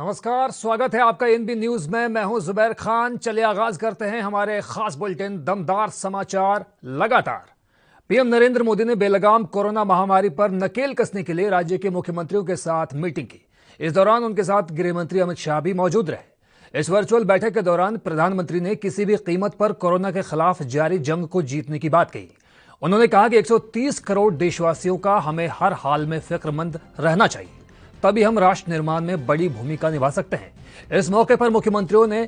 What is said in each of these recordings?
नमस्कार, स्वागत है आपका एनबी न्यूज में। मैं हूं जुबैर खान। चलिए आगाज करते हैं हमारे खास बुलेटिन दमदार समाचार लगातार। पीएम नरेंद्र मोदी ने बेलगाम कोरोना महामारी पर नकेल कसने के लिए राज्य के मुख्यमंत्रियों के साथ मीटिंग की। इस दौरान उनके साथ गृह मंत्री अमित शाह भी मौजूद रहे। इस वर्चुअल बैठक के दौरान प्रधानमंत्री ने किसी भी कीमत पर कोरोना के खिलाफ जारी जंग को जीतने की बात कही। उन्होंने कहा कि 130 करोड़ देशवासियों का हमें हर हाल में फिक्रमंद रहना चाहिए, तभी हम राष्ट्र निर्माण में बड़ी भूमिका निभा सकते हैं। इस मौके पर मुख्यमंत्रियों ने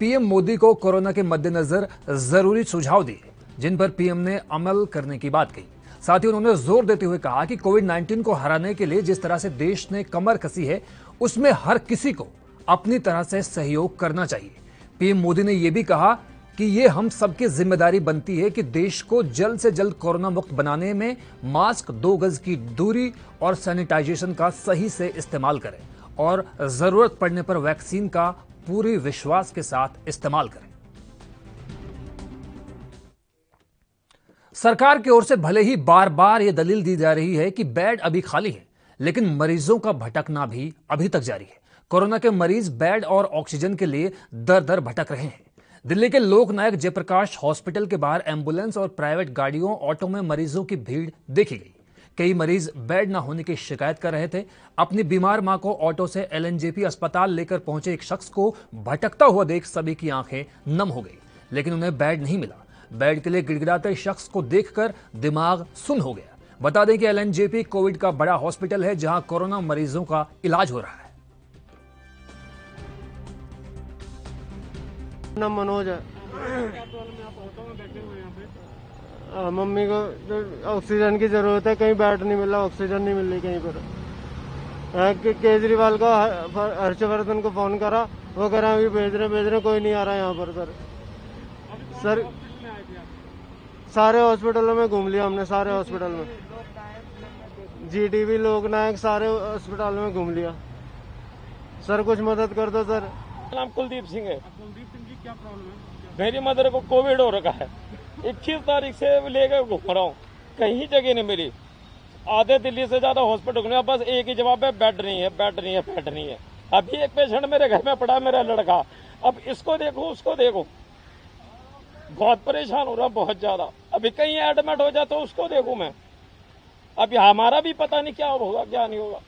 पीएम मोदी को कोरोना के मद्देनजर जरूरी सुझाव दिए, जिन पर पीएम ने अमल करने की बात कही। साथ ही उन्होंने जोर देते हुए कहा कि कोविड-19 को हराने के लिए जिस तरह से देश ने कमर कसी है, उसमें हर किसी को अपनी तरह से सहयोग करना चाहिए। पीएम मोदी ने यह भी कहा कि ये हम सबकी जिम्मेदारी बनती है कि देश को जल्द से जल्द कोरोना मुक्त बनाने में मास्क, 2 गज की दूरी और सैनिटाइजेशन का सही से इस्तेमाल करें और जरूरत पड़ने पर वैक्सीन का पूरे विश्वास के साथ इस्तेमाल करें। सरकार की ओर से भले ही बार बार यह दलील दी जा रही है कि बेड अभी खाली है, लेकिन मरीजों का भटकना भी अभी तक जारी है। कोरोना के मरीज बेड और ऑक्सीजन के लिए दर दर भटक रहे हैं। दिल्ली के लोकनायक जयप्रकाश हॉस्पिटल के बाहर एम्बुलेंस और प्राइवेट गाड़ियों, ऑटो में मरीजों की भीड़ देखी गई। कई मरीज बेड न होने की शिकायत कर रहे थे। अपनी बीमार मां को ऑटो से एलएनजेपी अस्पताल लेकर पहुंचे एक शख्स को भटकता हुआ देख सभी की आंखें नम हो गई, लेकिन उन्हें बेड नहीं मिला। बेड के लिए गिड़गिड़ाते शख्स को देखकर दिमाग सुन्न हो गया। बता दें कि एलएनजेपी कोविड का बड़ा हॉस्पिटल है, जहां कोरोना मरीजों का इलाज हो रहा है। नाम मनोज है। मम्मी को ऑक्सीजन की जरूरत है, कहीं बेड नहीं मिल रहा, ऑक्सीजन नहीं मिल रही कहीं पर। केजरीवाल को, हर्षवर्धन को फोन करा, वो कह रहा अभी भेज रहे, कोई नहीं आ रहा यहाँ पर। सर सारे हॉस्पिटलों में घूम लिया हमने, सारे हॉस्पिटल में, जीटीबी, लोकनायक, सारे हॉस्पिटल में घूम लिया। सर कुछ मदद कर दो सर। नाम कुलदीप सिंह है। कुलदीप सिंह जी, क्या प्रॉब्लम है? मेरी मदर को कोविड हो रखा है। 21 तारीख से लेकर घूम रहा हूँ, कहीं जगह नहीं मिली। आधे दिल्ली से ज्यादा हॉस्पिटल में बस एक ही जवाब है, बेड नहीं है, बेड नहीं है, बेड नहीं है। अभी एक पेशेंट मेरे घर में पड़ा, मेरा लड़का। अब इसको देखो, उसको देखो, बहुत परेशान हो रहा, बहुत ज्यादा। अभी कहीं एडमिट हो जाए तो उसको देखूं मैं। अभी हमारा भी पता नहीं क्या होगा क्या नहीं होगा।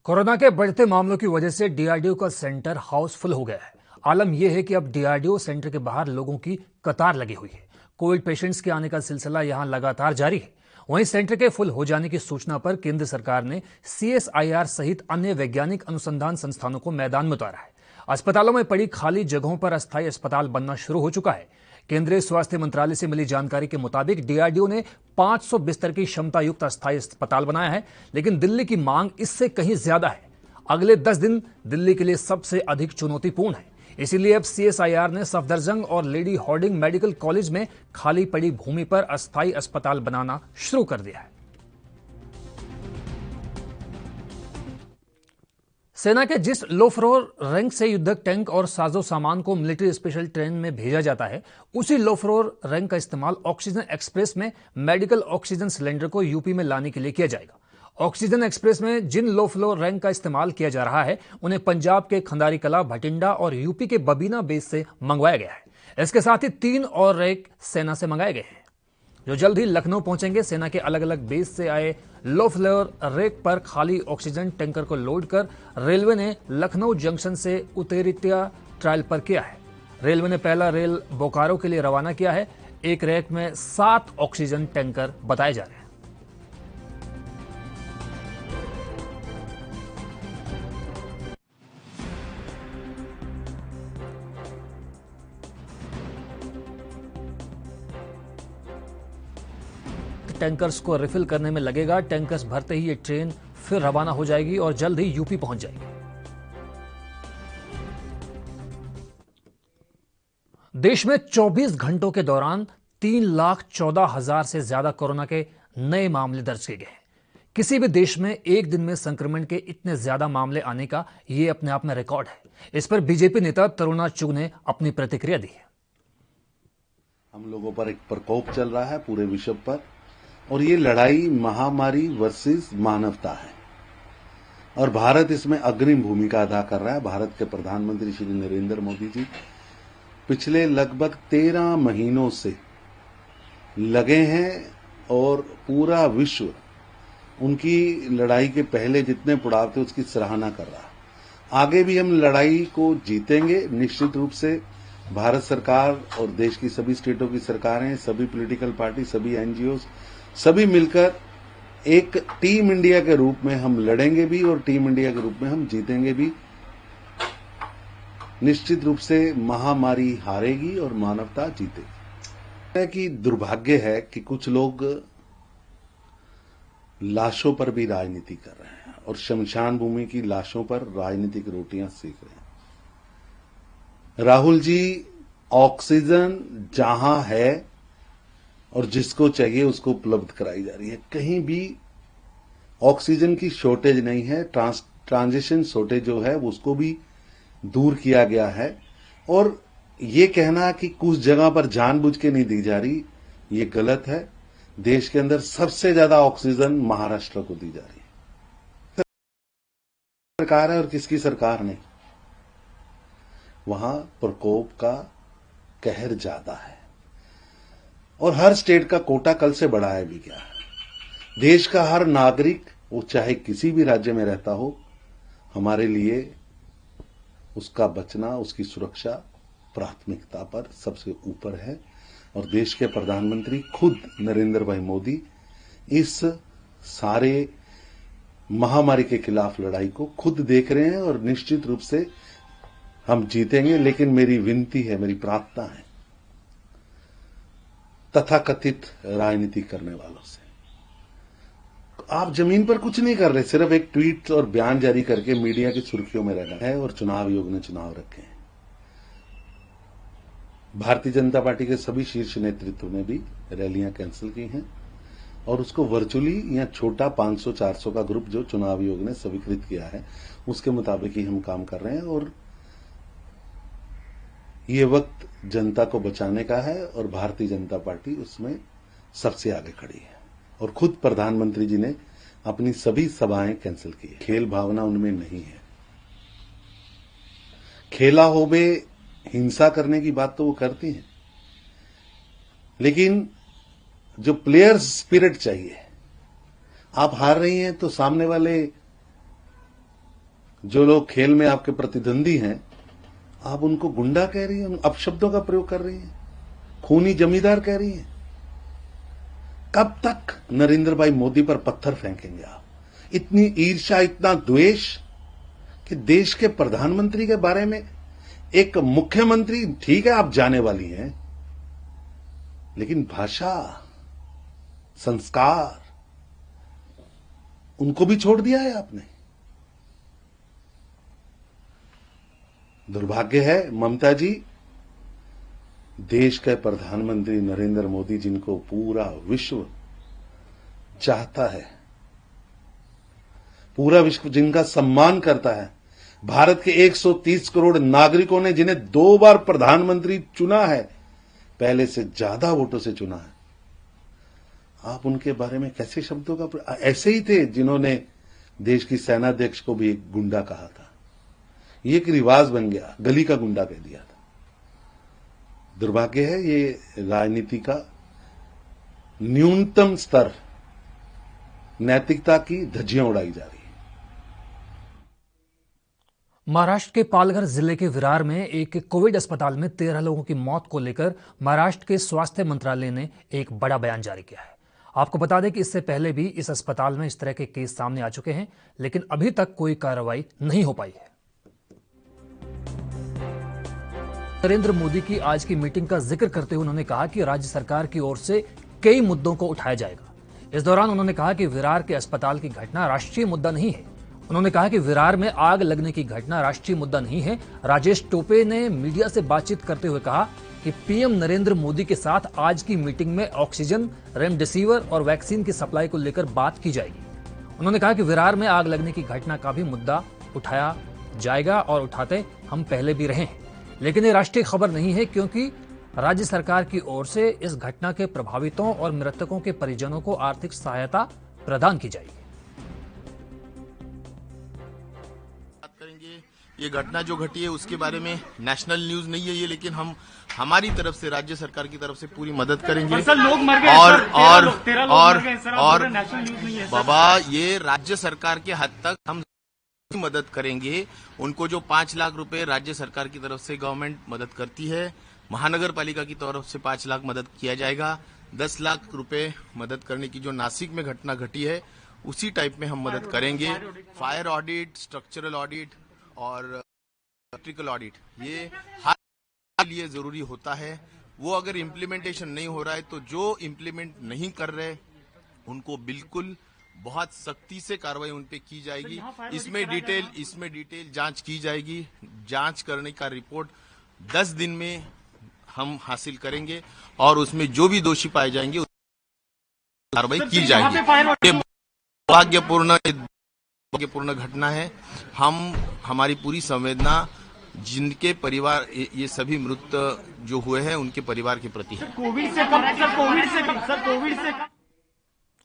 कोरोना के बढ़ते मामलों की वजह से डीआरडीओ का सेंटर हाउसफुल हो गया है। आलम यह है कि अब डीआरडीओ सेंटर के बाहर लोगों की कतार लगी हुई है। कोविड पेशेंट्स के आने का सिलसिला यहां लगातार जारी है। वहीं सेंटर के फुल हो जाने की सूचना पर केंद्र सरकार ने सीएसआईआर सहित अन्य वैज्ञानिक अनुसंधान संस्थानों को मैदान में उतारा है। अस्पतालों में पड़ी खाली जगहों पर अस्थायी अस्पताल बनना शुरू हो चुका है। केंद्रीय स्वास्थ्य मंत्रालय से मिली जानकारी के मुताबिक डीआरडीओ ने 500 बिस्तर की क्षमता युक्त अस्थायी अस्पताल बनाया है, लेकिन दिल्ली की मांग इससे कहीं ज्यादा है। अगले 10 दिन दिल्ली के लिए सबसे अधिक चुनौतीपूर्ण है। इसीलिए अब सीएसआईआर ने सफदरजंग और लेडी हार्डिंग मेडिकल कॉलेज में खाली पड़ी भूमि पर अस्थायी अस्पताल बनाना शुरू कर दिया है। सेना के जिस लो फ्लोर रैंक से युद्धक टैंक और साजो सामान को मिलिट्री स्पेशल ट्रेन में भेजा जाता है, उसी लो फ्लोर रैंक का इस्तेमाल ऑक्सीजन एक्सप्रेस में मेडिकल ऑक्सीजन सिलेंडर को यूपी में लाने के लिए किया जाएगा। ऑक्सीजन एक्सप्रेस में जिन लो फ्लोर रैंक का इस्तेमाल किया जा रहा है, उन्हें पंजाब के खंडारी कला, भटिंडा और यूपी के बबीना बेस से मंगवाया गया है। इसके साथ ही 3 और रैंक सेना से मंगाए गए हैं, जो जल्द ही लखनऊ पहुंचेंगे। सेना के अलग अलग बेस से आए लो फ्लोर रैक पर खाली ऑक्सीजन टैंकर को लोड कर रेलवे ने लखनऊ जंक्शन से उतेरित्या ट्रायल पर किया है। रेलवे ने पहला रेल बोकारो के लिए रवाना किया है। एक रैक में 7 ऑक्सीजन टैंकर बताए जा रहे हैं। टैंकर्स को रिफिल करने में लगेगा। टैंकर्स भरते ही ये ट्रेन फिर रवाना हो जाएगी और जल्द ही यूपी पहुंच जाएगी। देश में 24 घंटों के दौरान 3,14,000 से ज्यादा कोरोना के नए मामले दर्ज किए गए हैं। किसी भी देश में एक दिन में संक्रमण के इतने ज्यादा मामले आने का यह अपने आप में रिकॉर्ड है। इस पर बीजेपी नेता तरुणा चुग ने अपनी प्रतिक्रिया दी है। हम लोगों पर एक प्रकोप चल रहा है पूरे विश्व पर, और ये लड़ाई महामारी वर्सेस मानवता है। और भारत इसमें अग्रिम भूमिका अदा कर रहा है। भारत के प्रधानमंत्री श्री नरेंद्र मोदी जी पिछले लगभग 13 महीनों से लगे हैं और पूरा विश्व उनकी लड़ाई के पहले जितने पड़ाव थे उसकी सराहना कर रहा है। आगे भी हम लड़ाई को जीतेंगे निश्चित रूप से। भारत सरकार और देश की सभी स्टेटों की सरकारें, सभी पॉलिटिकल पार्टी, सभी एनजीओ, सभी मिलकर एक टीम इंडिया के रूप में हम लड़ेंगे भी और टीम इंडिया के रूप में हम जीतेंगे भी। निश्चित रूप से महामारी हारेगी और मानवता जीतेगी। कि दुर्भाग्य है कि कुछ लोग लाशों पर भी राजनीति कर रहे हैं और शमशान भूमि की लाशों पर राजनीतिक रोटियां सेक रहे हैं। राहुल जी, ऑक्सीजन जहां है और जिसको चाहिए उसको उपलब्ध कराई जा रही है। कहीं भी ऑक्सीजन की शॉर्टेज नहीं है। ट्रांजिशन शॉर्टेज जो है उसको भी दूर किया गया है। और ये कहना कि कुछ जगह पर जानबूझ के नहीं दी जा रही, ये गलत है। देश के अंदर सबसे ज्यादा ऑक्सीजन महाराष्ट्र को दी जा रही है। सरकार है और किसकी सरकार नहीं, वहां प्रकोप का कहर ज्यादा है और हर स्टेट का कोटा कल से बढ़ाया भी गया है। देश का हर नागरिक, वो चाहे किसी भी राज्य में रहता हो, हमारे लिए उसका बचना, उसकी सुरक्षा प्राथमिकता पर सबसे ऊपर है। और देश के प्रधानमंत्री खुद नरेंद्र भाई मोदी इस सारे महामारी के खिलाफ लड़ाई को खुद देख रहे हैं और निश्चित रूप से हम जीतेंगे। लेकिन मेरी विनती है, मेरी प्रार्थना है तथाकथित राजनीति करने वालों से, आप जमीन पर कुछ नहीं कर रहे, सिर्फ एक ट्वीट और बयान जारी करके मीडिया की सुर्खियों में रहना है। और चुनाव आयोग ने चुनाव रखे हैं। भारतीय जनता पार्टी के सभी शीर्ष नेतृत्व ने भी रैलियां कैंसिल की हैं और उसको वर्चुअली या छोटा 500-400 का ग्रुप जो चुनाव आयोग ने स्वीकृत किया है उसके मुताबिक ही हम काम कर रहे हैं। और ये वक्त जनता को बचाने का है और भारतीय जनता पार्टी उसमें सबसे आगे खड़ी है। और खुद प्रधानमंत्री जी ने अपनी सभी सभाएं कैंसिल की है। खेल भावना उनमें नहीं है। खेला हो बे हिंसा करने की बात तो वो करती हैं, लेकिन जो प्लेयर्स स्पिरिट चाहिए, आप हार रही हैं तो सामने वाले जो लोग खेल में आपके प्रतिद्वंदी हैं, आप उनको गुंडा कह रही हैं, अपशब्दों का प्रयोग कर रही हैं, खूनी जमींदार कह रही हैं। कब तक नरेंद्र भाई मोदी पर पत्थर फेंकेंगे आप? इतनी ईर्ष्या, इतना द्वेष कि देश के प्रधानमंत्री के बारे में एक मुख्यमंत्री, ठीक है आप जाने वाली हैं, लेकिन भाषा, संस्कार, उनको भी छोड़ दिया है आपने। दुर्भाग्य है ममता जी, देश के प्रधानमंत्री नरेंद्र मोदी जिनको पूरा विश्व चाहता है, पूरा विश्व जिनका सम्मान करता है, भारत के 130 करोड़ नागरिकों ने जिन्हें 2 बार प्रधानमंत्री चुना है, पहले से ज्यादा वोटों से चुना है, आप उनके बारे में कैसे शब्दों का? ऐसे ही थे जिन्होंने देश की सेनाध्यक्ष को भी एक गुंडा कहा था। ये एक रिवाज बन गया, गली का गुंडा कह दिया था। दुर्भाग्य है, ये राजनीति का न्यूनतम स्तर, नैतिकता की धज्जियां उड़ाई जा रही है। महाराष्ट्र के पालघर जिले के विरार में एक कोविड अस्पताल में 13 लोगों की मौत को लेकर महाराष्ट्र के स्वास्थ्य मंत्रालय ने एक बड़ा बयान जारी किया है। आपको बता दें कि इससे पहले भी इस अस्पताल में इस तरह के केस सामने आ चुके हैं, लेकिन अभी तक कोई कार्रवाई नहीं हो पाई है। नरेंद्र मोदी की आज की मीटिंग का जिक्र करते हुए उन्होंने कहा कि राज्य सरकार की ओर से कई मुद्दों को उठाया जाएगा। इस दौरान उन्होंने कहा कि विरार के अस्पताल की घटना राष्ट्रीय मुद्दा नहीं है। उन्होंने कहा कि विरार में आग लगने की घटना राष्ट्रीय मुद्दा नहीं है। राजेश टोपे ने मीडिया से बातचीत करते हुए कहा कि पीएम नरेंद्र मोदी के साथ आज की मीटिंग में ऑक्सीजन, रेमडेसिविर और वैक्सीन की सप्लाई को लेकर बात की जाएगी। उन्होंने कहा कि विरार में आग लगने की घटना का भी मुद्दा उठाया जाएगा और उठाते हम पहले भी रहे हैं, लेकिन ये राष्ट्रीय खबर नहीं है क्योंकि राज्य सरकार की ओर से इस घटना के प्रभावितों और मृतकों के परिजनों को आर्थिक सहायता प्रदान की जाएगी। करेंगे। ये घटना जो घटी है उसके बारे में नेशनल न्यूज नहीं है ये, लेकिन हम हमारी तरफ से राज्य सरकार की तरफ से पूरी मदद करेंगे। सर लोग मर गए और बाबा, ये राज्य सरकार के हद तक हम मदद करेंगे। उनको जो 5 लाख रुपए राज्य सरकार की तरफ से गवर्नमेंट मदद करती है, महानगर पालिका की तरफ से 5 लाख मदद किया जाएगा। 10 लाख रुपए मदद करने की जो नासिक में घटना घटी है उसी टाइप में हम मदद करेंगे। फायर ऑडिट, स्ट्रक्चरल ऑडिट और इलेक्ट्रिकल ऑडिट ये हर लिए जरूरी होता है। वो अगर इम्प्लीमेंटेशन नहीं हो रहा है तो जो इम्प्लीमेंट नहीं कर रहे उनको बिल्कुल बहुत सख्ती से कार्रवाई उन पे की जाएगी। इसमें डिटेल जांच की जाएगी। जांच करने का रिपोर्ट 10 दिन में हम हासिल करेंगे और उसमें जो भी दोषी पाए जाएंगे कार्रवाई की जाएगी। ये दुर्भाग्यपूर्ण घटना है। हमारी पूरी संवेदना जिनके परिवार, ये सभी मृत जो हुए हैं उनके परिवार के प्रति है। कोविड से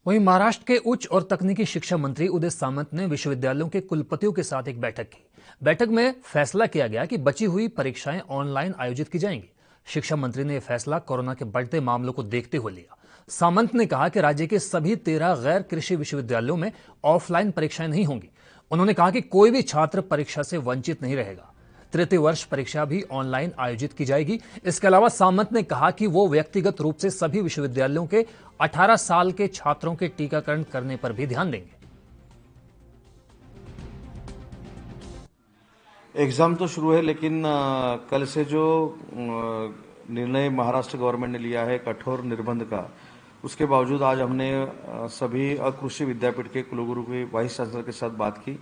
वहीं महाराष्ट्र के उच्च और तकनीकी शिक्षा मंत्री उदय सामंत ने विश्वविद्यालयों के कुलपतियों के साथ एक बैठक की। बैठक में फैसला किया गया कि बची हुई परीक्षाएं ऑनलाइन आयोजित की जाएंगी। शिक्षा मंत्री ने यह फैसला कोरोना के बढ़ते मामलों को देखते हुए लिया। सामंत ने कहा कि राज्य के सभी 13 गैर कृषि विश्वविद्यालयों में ऑफलाइन परीक्षाएं नहीं होंगी। उन्होंने कहा कि कोई भी छात्र परीक्षा से वंचित नहीं रहेगा। तृतीय वर्ष परीक्षा भी ऑनलाइन आयोजित की जाएगी। इसके अलावा सामंत ने कहा कि वो व्यक्तिगत रूप से सभी विश्वविद्यालयों के 18 साल के छात्रों के टीकाकरण करने पर भी ध्यान देंगे। एग्ज़ाम तो शुरू है, लेकिन कल से जो निर्णय महाराष्ट्र गवर्नमेंट ने लिया है कठोर निर्बंध का, उसके बावजूद आज हमने सभी अकृषि विद्यापीठ के कुलगुरु के वाइस चांसलर के साथ बात की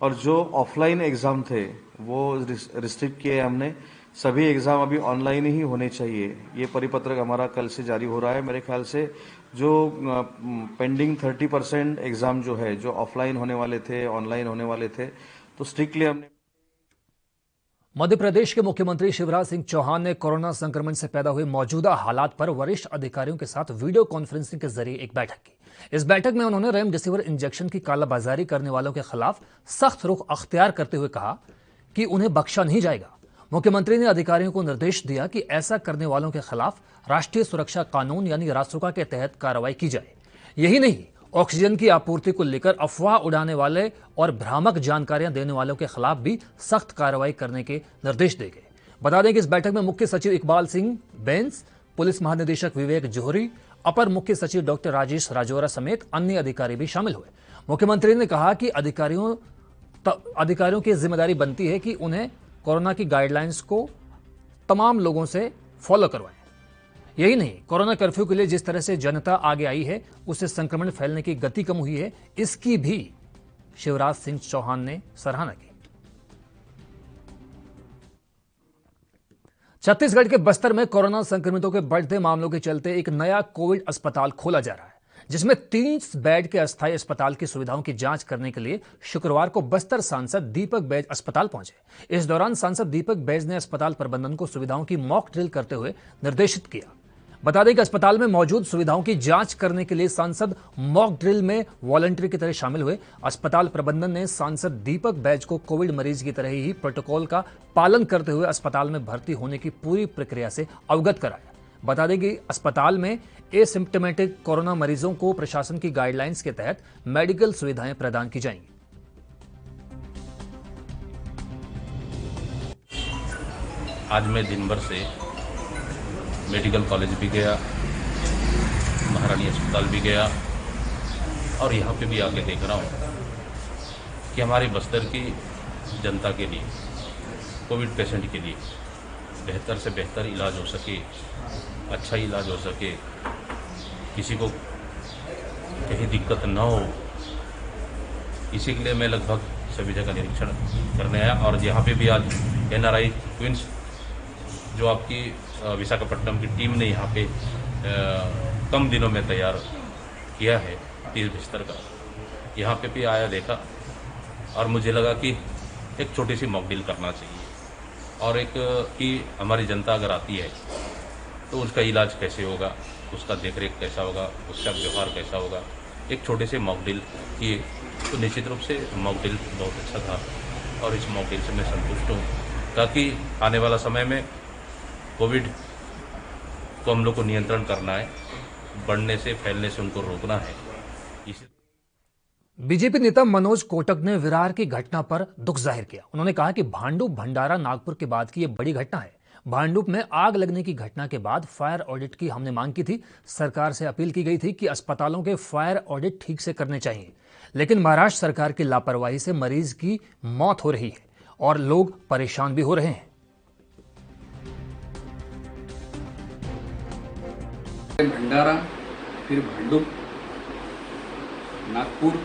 और जो ऑफलाइन एग्ज़ाम थे वो रिस्ट्रिक्ट किए हमने। सभी एग्ज़ाम अभी ऑनलाइन ही होने चाहिए, ये परिपत्रक हमारा कल से जारी हो रहा है। मेरे ख्याल से जो पेंडिंग 30% एग्ज़ाम जो है, जो ऑफलाइन होने वाले थे, ऑनलाइन होने वाले थे, तो स्ट्रिक्टली हमने। मध्य प्रदेश के मुख्यमंत्री शिवराज सिंह चौहान ने कोरोना संक्रमण से पैदा हुए मौजूदा हालात पर वरिष्ठ अधिकारियों के साथ वीडियो कॉन्फ्रेंसिंग के जरिए एक बैठक की। इस बैठक में उन्होंने रेमडेसिविर इंजेक्शन की कालाबाजारी करने वालों के खिलाफ सख्त रुख अख्तियार करते हुए कहा कि उन्हें बख्शा नहीं जाएगा। मुख्यमंत्री ने अधिकारियों को निर्देश दिया कि ऐसा करने वालों के खिलाफ राष्ट्रीय सुरक्षा कानून यानी रासुका के तहत कार्रवाई की जाए। यही नहीं, ऑक्सीजन की आपूर्ति को लेकर अफवाह उड़ाने वाले और भ्रामक जानकारियां देने वालों के खिलाफ भी सख्त कार्रवाई करने के निर्देश दिए गए। बता दें कि इस बैठक में मुख्य सचिव इकबाल सिंह बेंस, पुलिस महानिदेशक विवेक जोहरी, अपर मुख्य सचिव डॉक्टर राजेश राजौरा समेत अन्य अधिकारी भी शामिल हुए। मुख्यमंत्री ने कहा कि अधिकारियों की जिम्मेदारी बनती है कि उन्हें कोरोना की गाइडलाइंस को तमाम लोगों से फॉलो करवाएं। यही नहीं, कोरोना कर्फ्यू के लिए जिस तरह से जनता आगे आई है, उससे संक्रमण फैलने की गति कम हुई है, इसकी भी शिवराज सिंह चौहान ने सराहना की। छत्तीसगढ़ के बस्तर में कोरोना संक्रमितों के बढ़ते मामलों के चलते एक नया कोविड अस्पताल खोला जा रहा है, जिसमें 30 बेड के अस्थायी अस्पताल की सुविधाओं की जांच करने के लिए शुक्रवार को बस्तर सांसद दीपक बैज अस्पताल पहुंचे। इस दौरान सांसद दीपक बैज ने अस्पताल प्रबंधन को सुविधाओं की मॉक ड्रिल करते हुए निर्देशित किया। बता दें कि अस्पताल में मौजूद सुविधाओं की जांच करने के लिए सांसद मॉक ड्रिल में वॉलंटियर की तरह शामिल हुए। अस्पताल प्रबंधन ने सांसद दीपक बैज को कोविड मरीज की तरह ही प्रोटोकॉल का पालन करते हुए अस्पताल में भर्ती होने की पूरी प्रक्रिया से अवगत कराया। बता दें कि अस्पताल में एसिम्प्टोमेटिक कोरोना मरीजों को प्रशासन की गाइडलाइंस के तहत मेडिकल सुविधाएं प्रदान की जाएंगी। आज मैं दिन भर से मेडिकल कॉलेज भी गया, महारानी अस्पताल भी गया और यहाँ पे भी आके देख रहा हूँ कि हमारे बस्तर की जनता के लिए, कोविड पेशेंट के लिए बेहतर से बेहतर इलाज हो सके, अच्छा इलाज हो सके, किसी को कहीं दिक्कत न हो, इसी के लिए मैं लगभग सभी जगह निरीक्षण करने आया। और यहाँ पे भी आज NRI ट्विंस जो आपकी विशाखापट्टनम की टीम ने यहाँ पे कम दिनों में तैयार किया है 30 बिस्तर का, यहाँ पे भी आया देखा और मुझे लगा कि एक छोटी सी मॉक ड्रिल करना चाहिए और एक कि हमारी जनता अगर आती है तो उसका इलाज कैसे होगा, उसका देखरेख कैसा होगा, उसका व्यवहार कैसा होगा। एक छोटे से मॉक ड्रिल किए तो निश्चित रूप से मॉक ड्रिल बहुत अच्छा था और इस मौके से मैं संतुष्ट हूँ, ताकि आने वाला समय में कोविड को हम लोग को नियंत्रण करना है, बढ़ने से फैलने से उनको रोकना है। बीजेपी नेता मनोज कोटक ने विरार की घटना पर दुख जाहिर किया। उन्होंने कहा कि भांडुप भंडारा नागपुर के बाद की यह बड़ी घटना है। भांडुप में आग लगने की घटना के बाद फायर ऑडिट की हमने मांग की थी। सरकार से अपील की गई थी कि अस्पतालों के फायर ऑडिट ठीक से करने चाहिए, लेकिन महाराष्ट्र सरकार की लापरवाही से मरीज की मौत हो रही है और लोग परेशान भी हो रहे हैं। भंडारा, फिर भांडुप, नागपुर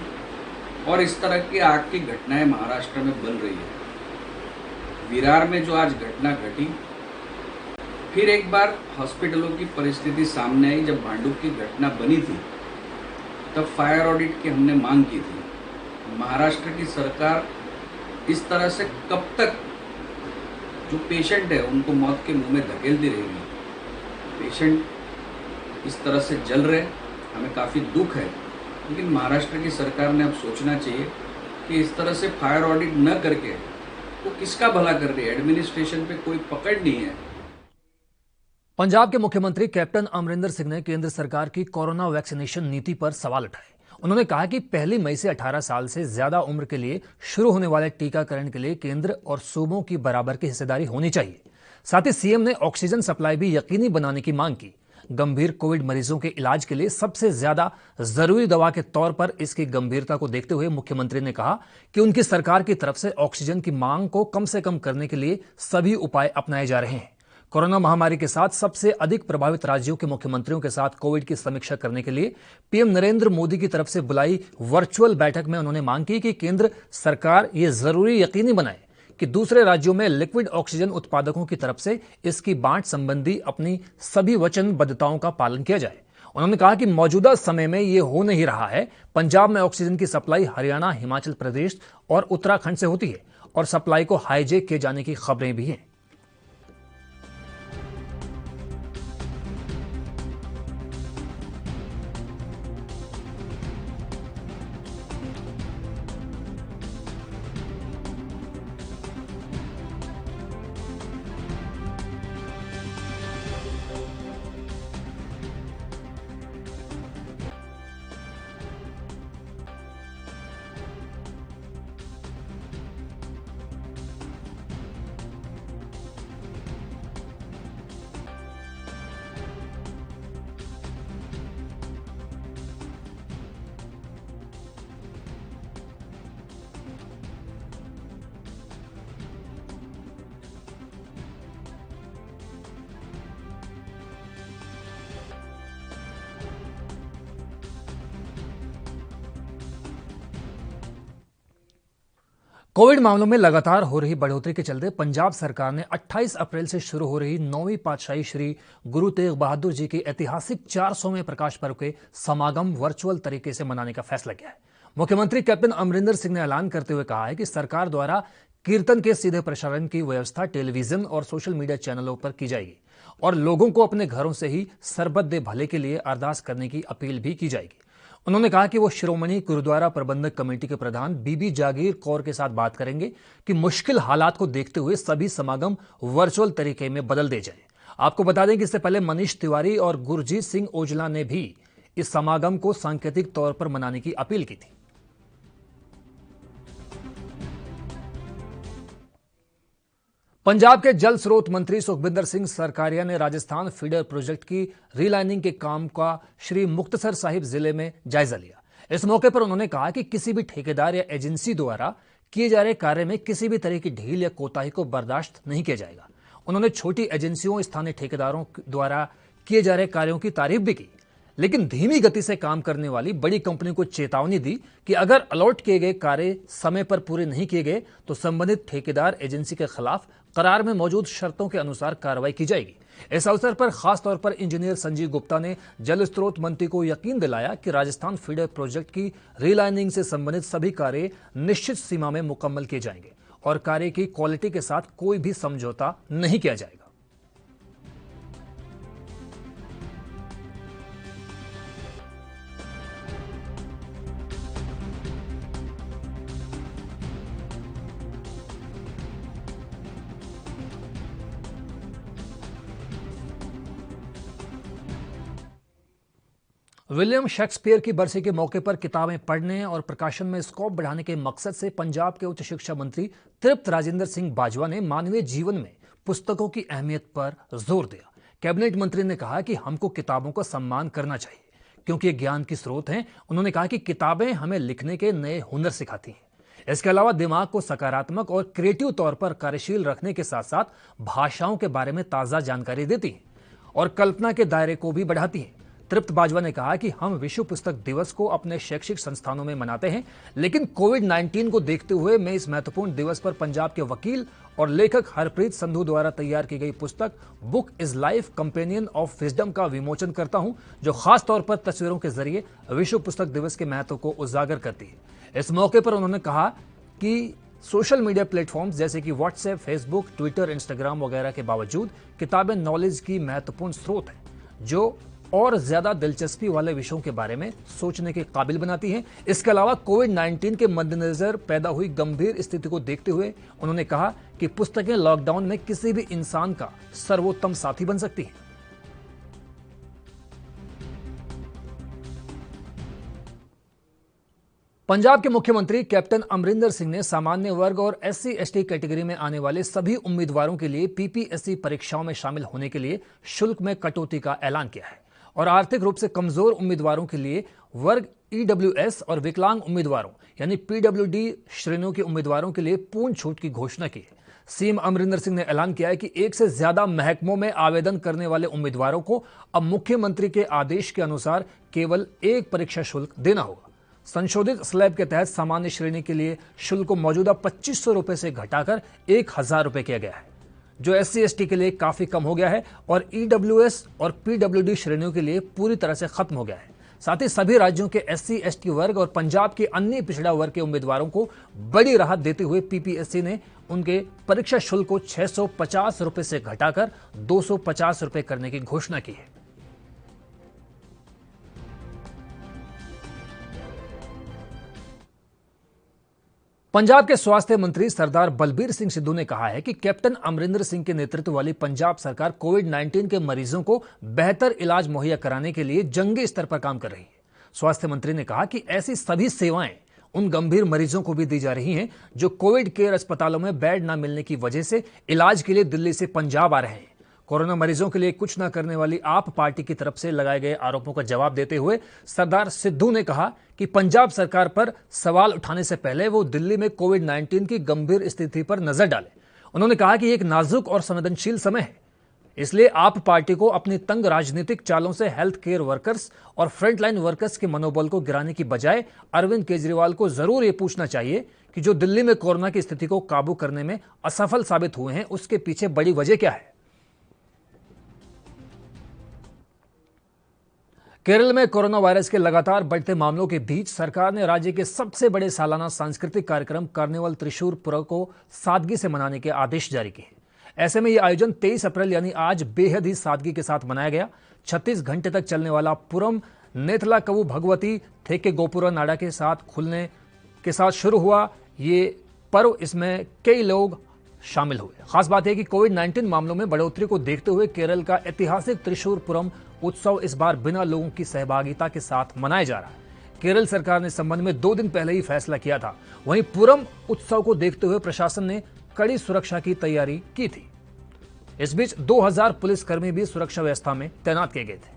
और इस तरह की आग की घटनाएं महाराष्ट्र में बन रही है। विरार में जो आज घटना घटी, फिर एक बार हॉस्पिटलों की परिस्थिति सामने आई। जब भांडुप की घटना बनी थी तब फायर ऑडिट की हमने मांग की थी। महाराष्ट्र की सरकार इस तरह से कब तक जो पेशेंट है उनको मौत के मुंह में धकेलती रहेगी। पेशेंट इस तरह से जल रहे, हमें काफ़ी दुख है, लेकिन महाराष्ट्र की सरकार ने अब सोचना चाहिए कि इस तरह से फायर ऑडिट न करके तो किसका भला कर रही है। एडमिनिस्ट्रेशन पे कोई पकड़ नहीं है। पंजाब के मुख्यमंत्री कैप्टन अमरिंदर सिंह ने केंद्र सरकार की कोरोना वैक्सीनेशन नीति पर सवाल उठाए। उन्होंने कहा कि 1 मई से 18 साल से ज्यादा उम्र के लिए शुरू होने वाले टीकाकरण के लिए केंद्र और सूबों की बराबर की हिस्सेदारी होनी चाहिए। साथ ही सीएम ने ऑक्सीजन सप्लाई भी यकीनी बनाने की मांग की। गंभीर कोविड मरीजों के इलाज के लिए सबसे ज्यादा जरूरी दवा के तौर पर इसकी गंभीरता को देखते हुए मुख्यमंत्री ने कहा कि उनकी सरकार की तरफ से ऑक्सीजन की मांग को कम से कम करने के लिए सभी उपाय अपनाए जा रहे हैं। कोरोना महामारी के साथ सबसे अधिक प्रभावित राज्यों के मुख्यमंत्रियों के साथ कोविड की समीक्षा करने के लिए पीएम नरेंद्र मोदी की तरफ से बुलाई वर्चुअल बैठक में उन्होंने मांग की कि केंद्र सरकार ये जरूरी यकीनी बनाए कि दूसरे राज्यों में लिक्विड ऑक्सीजन उत्पादकों की तरफ से इसकी बांट संबंधी अपनी सभी वचनबद्धताओं का पालन किया जाए। उन्होंने कहा कि मौजूदा समय में यह हो नहीं रहा है। पंजाब में ऑक्सीजन की सप्लाई हरियाणा, हिमाचल प्रदेश और उत्तराखंड से होती है और सप्लाई को हाईजैक किए जाने की खबरें भी हैं। कोविड मामलों में लगातार हो रही बढ़ोतरी के चलते पंजाब सरकार ने 28 अप्रैल से शुरू हो रही 9वीं पातशाही श्री गुरु तेग बहादुर जी के ऐतिहासिक 400वें प्रकाश पर्व के समागम वर्चुअल तरीके से मनाने का फैसला किया है। मुख्यमंत्री कैप्टन अमरिंदर सिंह ने ऐलान करते हुए कहा है कि सरकार द्वारा कीर्तन के सीधे प्रसारण की व्यवस्था टेलीविजन और सोशल मीडिया चैनलों पर की जाएगी और लोगों को अपने घरों से ही सरबत दे भले के लिए अरदास करने की अपील भी की जाएगी। उन्होंने कहा कि वो शिरोमणि गुरुद्वारा प्रबंधक कमेटी के प्रधान बीबी जागीर कौर के साथ बात करेंगे कि मुश्किल हालात को देखते हुए सभी समागम वर्चुअल तरीके में बदल दिए जाएं। आपको बता दें कि इससे पहले मनीष तिवारी और गुरजीत सिंह ओजला ने भी इस समागम को सांकेतिक तौर पर मनाने की अपील की थी। पंजाब के जल स्रोत मंत्री सुखबिंदर सिंह सरकारिया ने राजस्थान फीडर प्रोजेक्ट की रीलाइनिंग के काम का श्री मुक्तसर साहिब जिले में जायजा लिया। इस मौके पर उन्होंने कहा कि किसी भी ठेकेदार या एजेंसी द्वारा किए जा रहे कार्य में किसी भी तरह की ढील या कोताही को बर्दाश्त नहीं किया जाएगा। उन्होंने छोटी एजेंसियों, स्थानीय ठेकेदारों द्वारा किए जा रहे कार्यों की तारीफ भी की, लेकिन धीमी गति से काम करने वाली बड़ी कंपनी को चेतावनी दी कि अगर अलॉट किए गए कार्य समय पर पूरे नहीं किए गए तो संबंधित ठेकेदार एजेंसी के खिलाफ करार में मौजूद शर्तों के अनुसार कार्रवाई की जाएगी। इस अवसर पर खास तौर पर इंजीनियर संजीव गुप्ता ने जल स्रोत मंत्री को यकीन दिलाया कि राजस्थान फीडर प्रोजेक्ट की रीलाइनिंग से संबंधित सभी कार्य निश्चित सीमा में मुकम्मल किए जाएंगे और कार्य की क्वालिटी के साथ कोई भी समझौता नहीं किया जाएगा। विलियम शेक्सपियर की बरसी के मौके पर किताबें पढ़ने और प्रकाशन में स्कोप बढ़ाने के मकसद से पंजाब के उच्च शिक्षा मंत्री तृप्त राजेंद्र सिंह बाजवा ने मानवीय जीवन में पुस्तकों की अहमियत पर जोर दिया। कैबिनेट मंत्री ने कहा कि हमको किताबों का सम्मान करना चाहिए क्योंकि ये ज्ञान की स्रोत हैं। उन्होंने कहा कि किताबें हमें लिखने के नए हुनर सिखाती हैं। इसके अलावा दिमाग को सकारात्मक और क्रिएटिव तौर पर कार्यशील रखने के साथ साथ भाषाओं के बारे में ताज़ा जानकारी देती हैं और कल्पना के दायरे को भी बढ़ाती हैं। तृप्त बाजवा ने कहा कि हम विश्व पुस्तक दिवस को अपने शैक्षिक संस्थानों में मनाते हैं, लेकिन कोविड-19 को देखते हुए मैं इस महत्वपूर्ण दिवस पर पंजाब के वकील और लेखक हरप्रीत संधू द्वारा तैयार की गई पुस्तक book is life companion of wisdom का विमोचन करता हूं, जो खास तौर पर तस्वीरों के जरिए विश्व पुस्तक दिवस के महत्व को उजागर करती है। इस मौके पर उन्होंने कहा कि सोशल मीडिया प्लेटफॉर्म्स जैसे कि व्हाट्सएप, फेसबुक, ट्विटर, इंस्टाग्राम वगैरह के बावजूद किताबें नॉलेज की महत्वपूर्ण स्रोत है, जो और ज्यादा दिलचस्पी वाले विषयों के बारे में सोचने के काबिल बनाती हैं। इसके अलावा कोविड-19 के मद्देनजर पैदा हुई गंभीर स्थिति को देखते हुए उन्होंने कहा कि पुस्तकें लॉकडाउन में किसी भी इंसान का सर्वोत्तम साथी बन सकती हैं। पंजाब के मुख्यमंत्री कैप्टन अमरिंदर सिंह ने सामान्य वर्ग और SC/ST कैटेगरी में आने वाले सभी उम्मीदवारों के लिए PPSC परीक्षाओं में शामिल होने के लिए शुल्क में कटौती का ऐलान किया है और आर्थिक रूप से कमजोर उम्मीदवारों के लिए वर्ग EWS और विकलांग उम्मीदवारों यानी PWD श्रेणियों के उम्मीदवारों के लिए पूर्ण छूट की घोषणा की है। सीएम अमरिंदर सिंह ने ऐलान किया है कि एक से ज्यादा महकमों में आवेदन करने वाले उम्मीदवारों को अब मुख्यमंत्री के आदेश के अनुसार केवल एक परीक्षा शुल्क देना होगा। संशोधित स्लैब के तहत सामान्य श्रेणी के लिए शुल्क को मौजूदा 2500 रुपए से घटाकर 1000 रुपए किया गया है, जो SC/ST के लिए काफी कम हो गया है और EWS और PWD श्रेणियों के लिए पूरी तरह से खत्म हो गया है। साथ ही सभी राज्यों के SC/ST वर्ग और पंजाब के अन्य पिछड़ा वर्ग के उम्मीदवारों को बड़ी राहत देते हुए PPSC ने उनके परीक्षा शुल्क को 650 रुपए से घटाकर 250 रुपए करने की घोषणा की है। पंजाब के स्वास्थ्य मंत्री सरदार बलबीर सिंह सिद्धू ने कहा है कि कैप्टन अमरिंदर सिंह के नेतृत्व वाली पंजाब सरकार कोविड-19 के मरीजों को बेहतर इलाज मुहैया कराने के लिए जंगी स्तर पर काम कर रही है। स्वास्थ्य मंत्री ने कहा कि ऐसी सभी सेवाएं उन गंभीर मरीजों को भी दी जा रही हैं जो कोविड केयर अस्पतालों में बेड न मिलने की वजह से इलाज के लिए दिल्ली से पंजाब आ रहे हैं। कोरोना मरीजों के लिए कुछ न करने वाली आप पार्टी की तरफ से लगाए गए आरोपों का जवाब देते हुए सरदार सिद्धू ने कहा कि पंजाब सरकार पर सवाल उठाने से पहले वो दिल्ली में कोविड-19 की गंभीर स्थिति पर नजर डाले। उन्होंने कहा कि एक नाजुक और संवेदनशील समय है, इसलिए आप पार्टी को अपनी तंग राजनीतिक चालों से हेल्थ केयर वर्कर्स और फ्रंटलाइन वर्कर्स के मनोबल को गिराने की बजाय अरविंद केजरीवाल को जरूर ये पूछना चाहिए कि जो दिल्ली में कोरोना की स्थिति को काबू करने में असफल साबित हुए हैं, उसके पीछे बड़ी वजह क्या है। केरल में कोरोना वायरस के लगातार बढ़ते मामलों के बीच सरकार ने राज्य के सबसे बड़े सालाना सांस्कृतिक कार्यक्रम कार्निवल त्रिशूर पुरम को सादगी से मनाने के आदेश जारी किए। ऐसे में यह आयोजन 23 अप्रैल यानी आज बेहद ही सादगी के साथ मनाया गया। 36 घंटे तक चलने वाला पुरम नेथला कवु भगवती थेके गोपुरा नाडा के साथ खुलने के साथ शुरू हुआ। ये पर्व, इसमें कई लोग शामिल हुए। खास बात है कि कोविड-19 मामलों में बढ़ोतरी को देखते हुए केरल का ऐतिहासिक त्रिशूर पुरम उत्सव इस बार बिना लोगों की सहभागिता के साथ मनाया जा रहा है। केरल सरकार ने इस संबंध में 2 दिन पहले ही फैसला किया था। वहीं पुरम उत्सव को देखते हुए प्रशासन ने कड़ी सुरक्षा की तैयारी की थी। इस बीच 2000 पुलिसकर्मी भी सुरक्षा व्यवस्था में तैनात किए गए थे।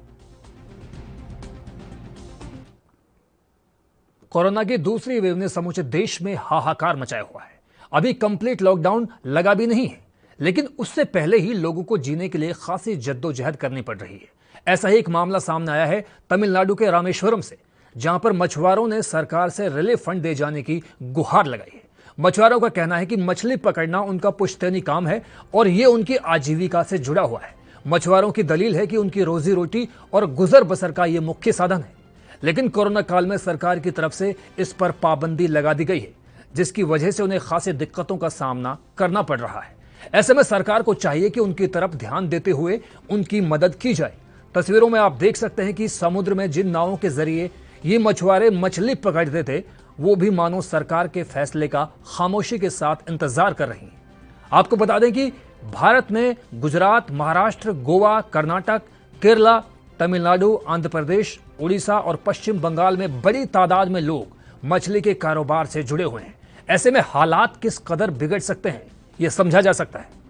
कोरोना की दूसरी वेव ने समूचे देश में हाहाकार मचाया हुआ है। अभी कंप्लीट लॉकडाउन लगा भी नहीं है, लेकिन उससे पहले ही लोगों को जीने के लिए खासी जद्दोजहद करनी पड़ रही है। ऐसा ही एक मामला सामने आया है तमिलनाडु के रामेश्वरम से, जहां पर मछुआरों ने सरकार से रिलीफ फंड दे जाने की गुहार लगाई है। मछुआरों का कहना है कि मछली पकड़ना उनका पुश्तैनी काम है और ये उनकी आजीविका से जुड़ा हुआ है। मछुआरों की दलील है कि उनकी रोजी रोटी और गुजर बसर का ये मुख्य साधन है, लेकिन कोरोना काल में सरकार की तरफ से इस पर पाबंदी लगा दी गई है, जिसकी वजह से उन्हें खासी दिक्कतों का सामना करना पड़ रहा है। ऐसे में सरकार को चाहिए कि उनकी तरफ ध्यान देते हुए उनकी मदद की जाए। तस्वीरों में आप देख सकते हैं कि समुद्र में जिन नावों के जरिए ये मछुआरे मछली पकड़ते थे, वो भी मानो सरकार के फैसले का खामोशी के साथ इंतजार कर रही हैं। आपको बता दें कि भारत में गुजरात, महाराष्ट्र, गोवा, कर्नाटक, केरला, तमिलनाडु, आंध्र प्रदेश, उड़ीसा और पश्चिम बंगाल में बड़ी तादाद में लोग मछली के कारोबार से जुड़े हुए हैं। ऐसे में हालात किस कदर बिगड़ सकते हैं, यह समझा जा सकता है।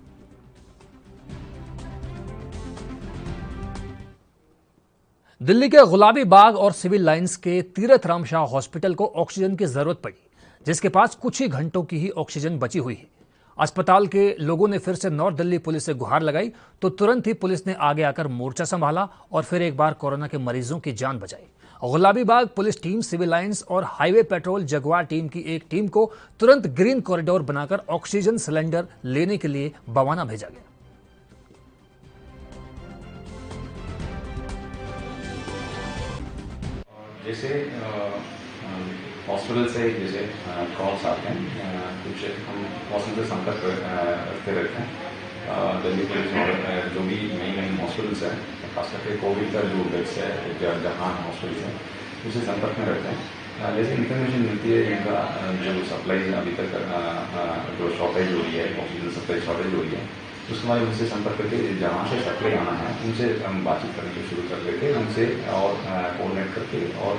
दिल्ली के गुलाबी बाग और सिविल लाइंस के तीरथ राम शाह हॉस्पिटल को ऑक्सीजन की जरूरत पड़ी, जिसके पास कुछ ही घंटों की ही ऑक्सीजन बची हुई है। अस्पताल के लोगों ने फिर से नॉर्थ दिल्ली पुलिस से गुहार लगाई तो तुरंत ही पुलिस ने आगे आकर मोर्चा संभाला और फिर एक बार कोरोना के मरीजों की जान बचाई। गुलाबी बाग पुलिस टीम, सिविल लाइंस और हाईवे पेट्रोल जगुआर टीम की एक टीम को तुरंत ग्रीन कॉरिडोर बनाकर ऑक्सीजन सिलेंडर लेने के लिए बवाना भेजा गया। जैसे हॉस्पिटल से जैसे कॉल्स आते हैं, कुछ हम हॉस्पिटल से संपर्क करते रहते हैं। दिल्ली पुलिस और जो भी मेन हॉस्पिटल्स हैं, खास करके कोविड का जो बेड्स है, जहाँ हॉस्पिटल्स हैं, उससे संपर्क में रहते हैं। जैसे इन्फॉर्मेशन मिलती है इनका जो सप्लाई अभी तक जो शॉर्टेज हो रही है, ऑक्सीजन सप्लाई शॉर्टेज हो रही है, उसके बाद उनसे संपर्क करके जहाँ से सप्लाई आना है उनसे हम बातचीत करने को शुरू कर देते हैं, उनसे और कोऑर्डिनेट करके और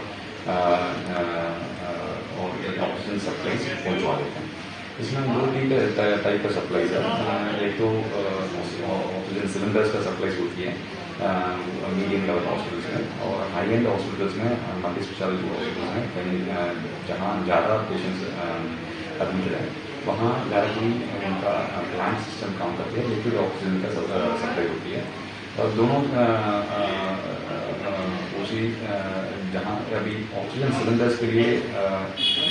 ऑक्सीजन सप्लाई पहुँचवा देते हैं। इसमें हम दो टाइप का सप्लाई है। एक तो ऑक्सीजन सिलेंडर्स का सप्लाई होती है मीडियम लेवल हॉस्पिटल्स में, और हाई एंड हॉस्पिटल्स में, मल्टी स्पेशलिटी हॉस्पिटल्स में, कहीं जहाँ ज़्यादा पेशेंट्स एडमिटेड हैं वहाँ डायरेक्टली उनका प्लांट सिस्टम काम करती है, लिक्विड ऑक्सीजन का सप्लाई होती है। और दोनों उसी जहाँ अभी ऑक्सीजन सिलेंडर्स के लिए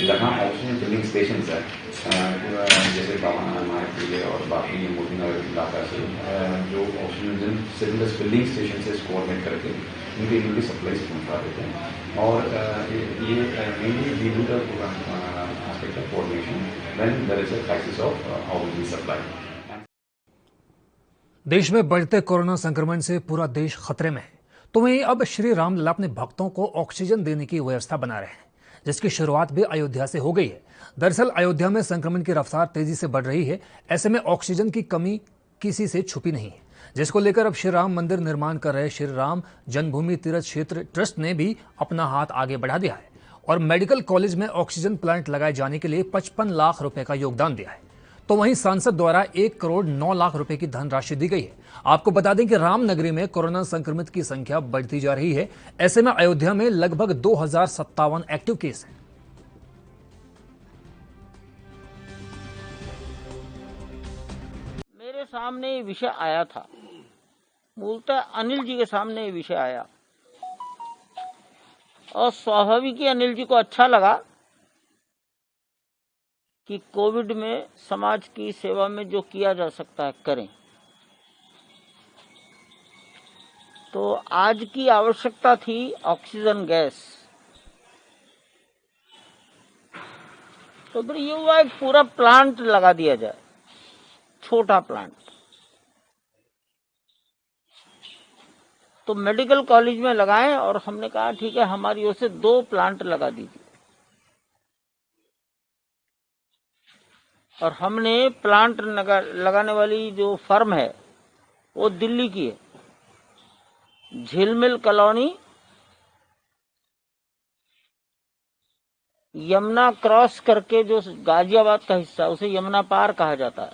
जहाँ ऑक्सीजन फिलिंग स्टेशन है, जैसे मायापुरी और बाकी मोदीनगर इलाका से जो ऑक्सीजन सिलेंडर्स फिलिंग स्टेशन से कोऑर्डिनेट करके उनकी सप्लाई से पहुँचा देते हैं। और ये mainly we do the aspect of coordination when there is a crisis of oxygen supply. देश में बढ़ते कोरोना संक्रमण से पूरा देश खतरे में है, तो वहीं अब श्री रामलला अपने भक्तों को ऑक्सीजन देने की व्यवस्था बना रहे हैं, जिसकी शुरुआत भी अयोध्या से हो गई है। दरअसल अयोध्या में संक्रमण की रफ्तार तेजी से बढ़ रही है। ऐसे में ऑक्सीजन की कमी किसी से छुपी नहीं है, जिसको लेकर अब श्री राम मंदिर निर्माण कर रहे श्री राम जन्मभूमि तीर्थ क्षेत्र ट्रस्ट ने भी अपना हाथ आगे बढ़ा दिया है और मेडिकल कॉलेज में ऑक्सीजन प्लांट लगाए जाने के लिए 55 लाख रुपए का योगदान दिया है। तो वहीं सांसद द्वारा 1 करोड़ 9 लाख रुपए की धनराशि दी गई है। आपको बता दें कि रामनगरी में कोरोना संक्रमित की संख्या बढ़ती जा रही है। ऐसे में अयोध्या में लगभग 2057 एक्टिव केस हैं। मेरे सामने ये विषय आया था, मूलतः अनिल जी के सामने ये विषय आया और स्वाभाविक ही अनिल जी को अच्छा लगा कि कोविड में समाज की सेवा में जो किया जा सकता है करें। तो आज की आवश्यकता थी ऑक्सीजन गैस। तो फिर ये हुआ एक पूरा प्लांट लगा दिया जाए, छोटा प्लांट। तो मेडिकल कॉलेज में लगाएं और हमने कहा ठीक है, हमारी ओर से 2 प्लांट लगा दीजिए। और हमने प्लांट लगाने वाली जो फर्म है वो दिल्ली की है, झिलमिल कॉलोनी, यमुना क्रॉस करके जो गाजियाबाद का हिस्सा, उसे यमुना पार कहा जाता है।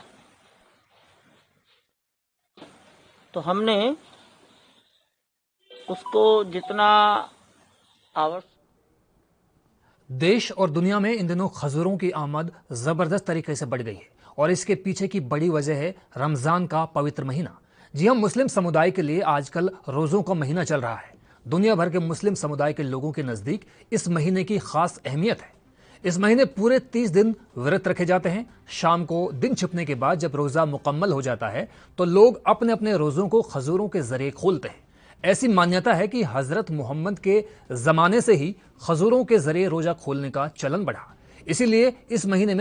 तो हमने उसको जितना आवश्यक। देश और दुनिया में इन दिनों खजूरों की आमद जबरदस्त तरीके से बढ़ गई है और इसके पीछे की बड़ी वजह है रमजान का पवित्र महीना। जी हम मुस्लिम समुदाय के लिए आजकल रोजों का महीना चल रहा है। दुनिया भर के मुस्लिम समुदाय के लोगों के नजदीक इस महीने की खास अहमियत है। इस महीने पूरे 30 दिन व्रत रखे जाते हैं। शाम को दिन छिपने के बाद जब रोजा मुकम्मल हो जाता है तो लोग अपने अपने रोजों को खजूरों के जरिए खोलते हैं। ऐसी मान्यता है कि हजरत मोहम्मद के जमाने से ही खजूरों के जरिए रोजा खोलने का चलन बढ़ा। इसीलिए इस महीने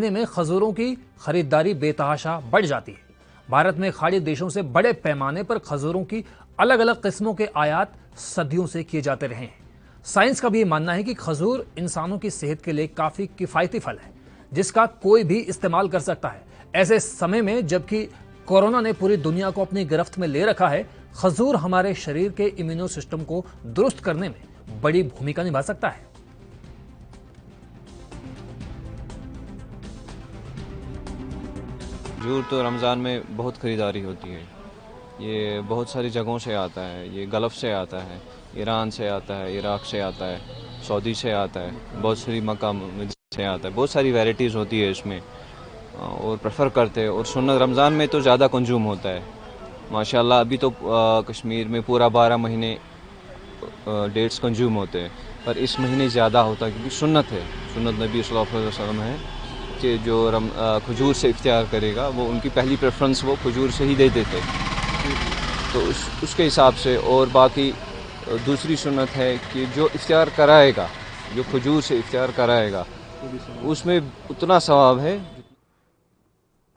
में खजूरों की खरीदारी बेतहाशा बढ़ जाती है। भारत में खाड़ी देशों से बड़े पैमाने पर खजूरों की अलग अलग किस्मों के आयात सदियों से किए जाते रहे हैं। साइंस का भी ये मानना है कि खजूर इंसानों की सेहत के लिए काफी किफायती फल है, जिसका कोई भी इस्तेमाल कर सकता है। ऐसे समय में जबकि कोरोना ने पूरी दुनिया को अपनी गिरफ्त में ले रखा है। खजूर हमारे शरीर के इम्यूनो सिस्टम को दुरुस्त करने में बड़ी भूमिका निभा सकता है। खजूर तो रमज़ान में बहुत ख़रीदारी होती है। ये बहुत सारी जगहों से आता है, ये गल्फ़ से आता है, ईरान से आता है, इराक़ से आता है, सऊदी से आता है, बहुत सारी मक्का से आता है, बहुत सारी वैराइटीज़ होती है इसमें और प्रेफर करते हैं। और सुन्नत रमज़ान में तो ज़्यादा कंज्यूम होता है माशाल्लाह। अभी तो कश्मीर में पूरा 12 महीने डेट्स कंज्यूम होते हैं, पर इस महीने ज़्यादा होता है क्योंकि सुन्नत है, सुन्नत नबी सल्लल्लाहु अलैहि वसल्लम है कि जो खजूर से इफ्तियार करेगा वो उनकी पहली प्रेफरेंस वो खजूर से ही देते थे। तो उसके हिसाब से और बाकी दूसरी सुन्नत है कि जो इफ्तियार कराएगा, जो खजूर से इफ्तियार कराएगा उसमें उतना सवाब है।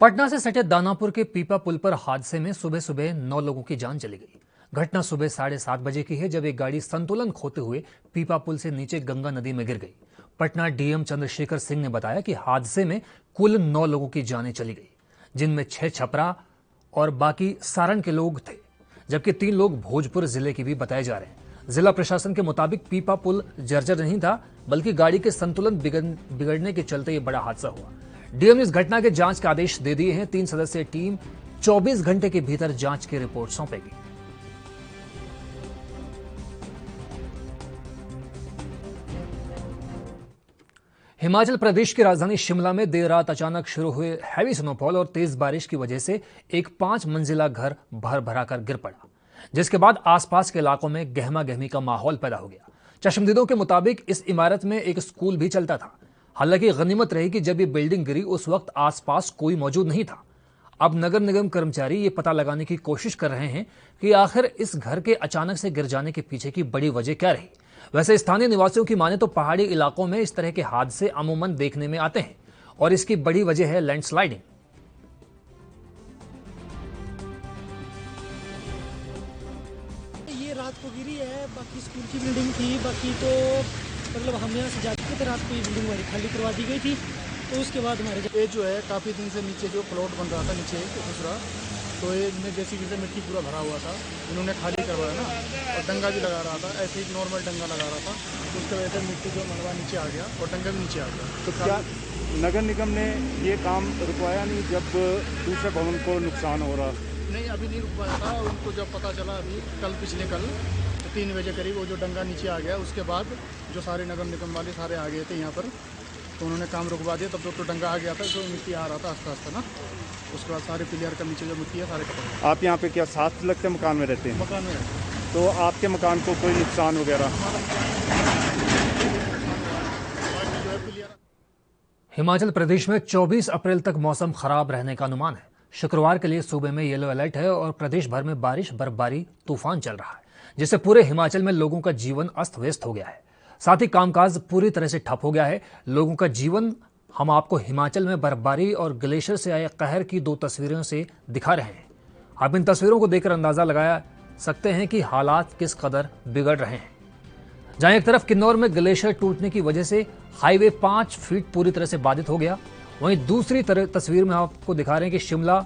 पटना से सटे दानापुर के पीपा पुल पर हादसे में सुबह सुबह 9 लोगों की जान चली गई। घटना सुबह 7:30 बजे की है, जब एक गाड़ी संतुलन खोते हुए पीपा पुल से नीचे गंगा नदी में गिर गई। पटना डीएम चंद्रशेखर सिंह ने बताया कि हादसे में कुल 9 लोगों की जानें चली गई, जिनमें 6 छपरा और बाकी सारण के लोग थे, जबकि 3 लोग भोजपुर जिले के भी बताए जा रहे हैं। जिला प्रशासन के मुताबिक पीपा पुल जर्जर नहीं था, बल्कि गाड़ी के संतुलन बिगड़ने के चलते ये बड़ा हादसा हुआ। डीएम ने इस घटना के जांच के आदेश दे दिए हैं। 3 सदस्यीय टीम 24 घंटे के भीतर जांच की रिपोर्ट सौंपेगी। हिमाचल प्रदेश की राजधानी शिमला में देर रात अचानक शुरू हुए हैवी स्नोफॉल और तेज बारिश की वजह से एक 5 मंजिला घर भर भराकर गिर पड़ा, जिसके बाद आसपास के इलाकों में गहमा गहमी का माहौल पैदा हो गया। चश्मदीदों के मुताबिक इस इमारत में एक स्कूल भी चलता था। हालांकि गनीमत रही कि जब ये बिल्डिंग गिरी उस वक्त आसपास कोई मौजूद नहीं था। अब नगर निगम कर्मचारी ये पता लगाने की कोशिश कर रहे हैं कि आखिर इस घर के अचानक से गिर जाने के पीछे की बड़ी वजह क्या रही। वैसे स्थानीय निवासियों की माने तो पहाड़ी इलाकों में इस तरह के हादसे अमूमन देखने में आते हैं और इसकी बड़ी वजह है लैंडस्लाइडिंग। ये रात को गिरी है, बाकी स्कूल की बिल्डिंग थी, बाकी तो मतलब हम यहाँ से जाते थे रात को, ये बिल्डिंग हमारी खाली करवा दी गई थी। तो उसके बाद हमारे ये जो है काफ़ी दिन से नीचे जो प्लॉट बन रहा था नीचे दूसरा, तो ये इनमें जेसीबी से मिट्टी पूरा भरा हुआ था, इन्होंने खाली करवाया ना, और डंगा भी लगा रहा था, ऐसे ही नॉर्मल डंगा लगा रहा था, तो उसकी वजह से मिट्टी जो मलबा नीचे आ गया और डंगा भी नीचे आ गया। तो क्या नगर निगम ने ये काम रुकवाया नहीं जब दूसरे भवन को नुकसान हो रहा? नहीं, अभी नहीं रुकवाया था। उनको जब पता चला अभी पिछले कल 3 बजे करीब वो जो डंगा नीचे आ गया, उसके बाद जो सारे नगर निगम वाले सारे आ गए थे यहाँ पर, तो उन्होंने काम रुकवा दिया। तब तो डंगा आ गया था, जो मिट्टी आ रहा था आस्ता आस्ता ना, उसके बाद सारे पिलियर का नीचे जो मिट्टी है सारे खत्म। आप यहाँ पे क्या साथ लगते मकान में रहते हैं? मकान में रहते हैं। तो आपके मकान को कोई नुकसान वगैरह? हिमाचल प्रदेश में 24 अप्रैल तक मौसम खराब रहने का अनुमान है। शुक्रवार के लिए सूबे में येलो अलर्ट है और प्रदेश भर में बारिश, बर्फबारी, तूफान चल रहा है, जिससे पूरे हिमाचल में लोगों का जीवन अस्त व्यस्त हो गया है। साथ ही कामकाज पूरी तरह से ठप हो गया है। लोगों का जीवन हम आपको हिमाचल में बर्फबारी और ग्लेशियर से आए कहर की 2 तस्वीरों से दिखा रहे हैं। आप इन तस्वीरों को देखकर अंदाजा लगा सकते हैं कि हालात किस कदर बिगड़ रहे हैं। जहां एक तरफ किन्नौर में ग्लेशियर टूटने की वजह से हाईवे 5 फीट पूरी तरह से बाधित हो गया, वहीं दूसरी तस्वीर में आपको दिखा रहे हैं कि शिमला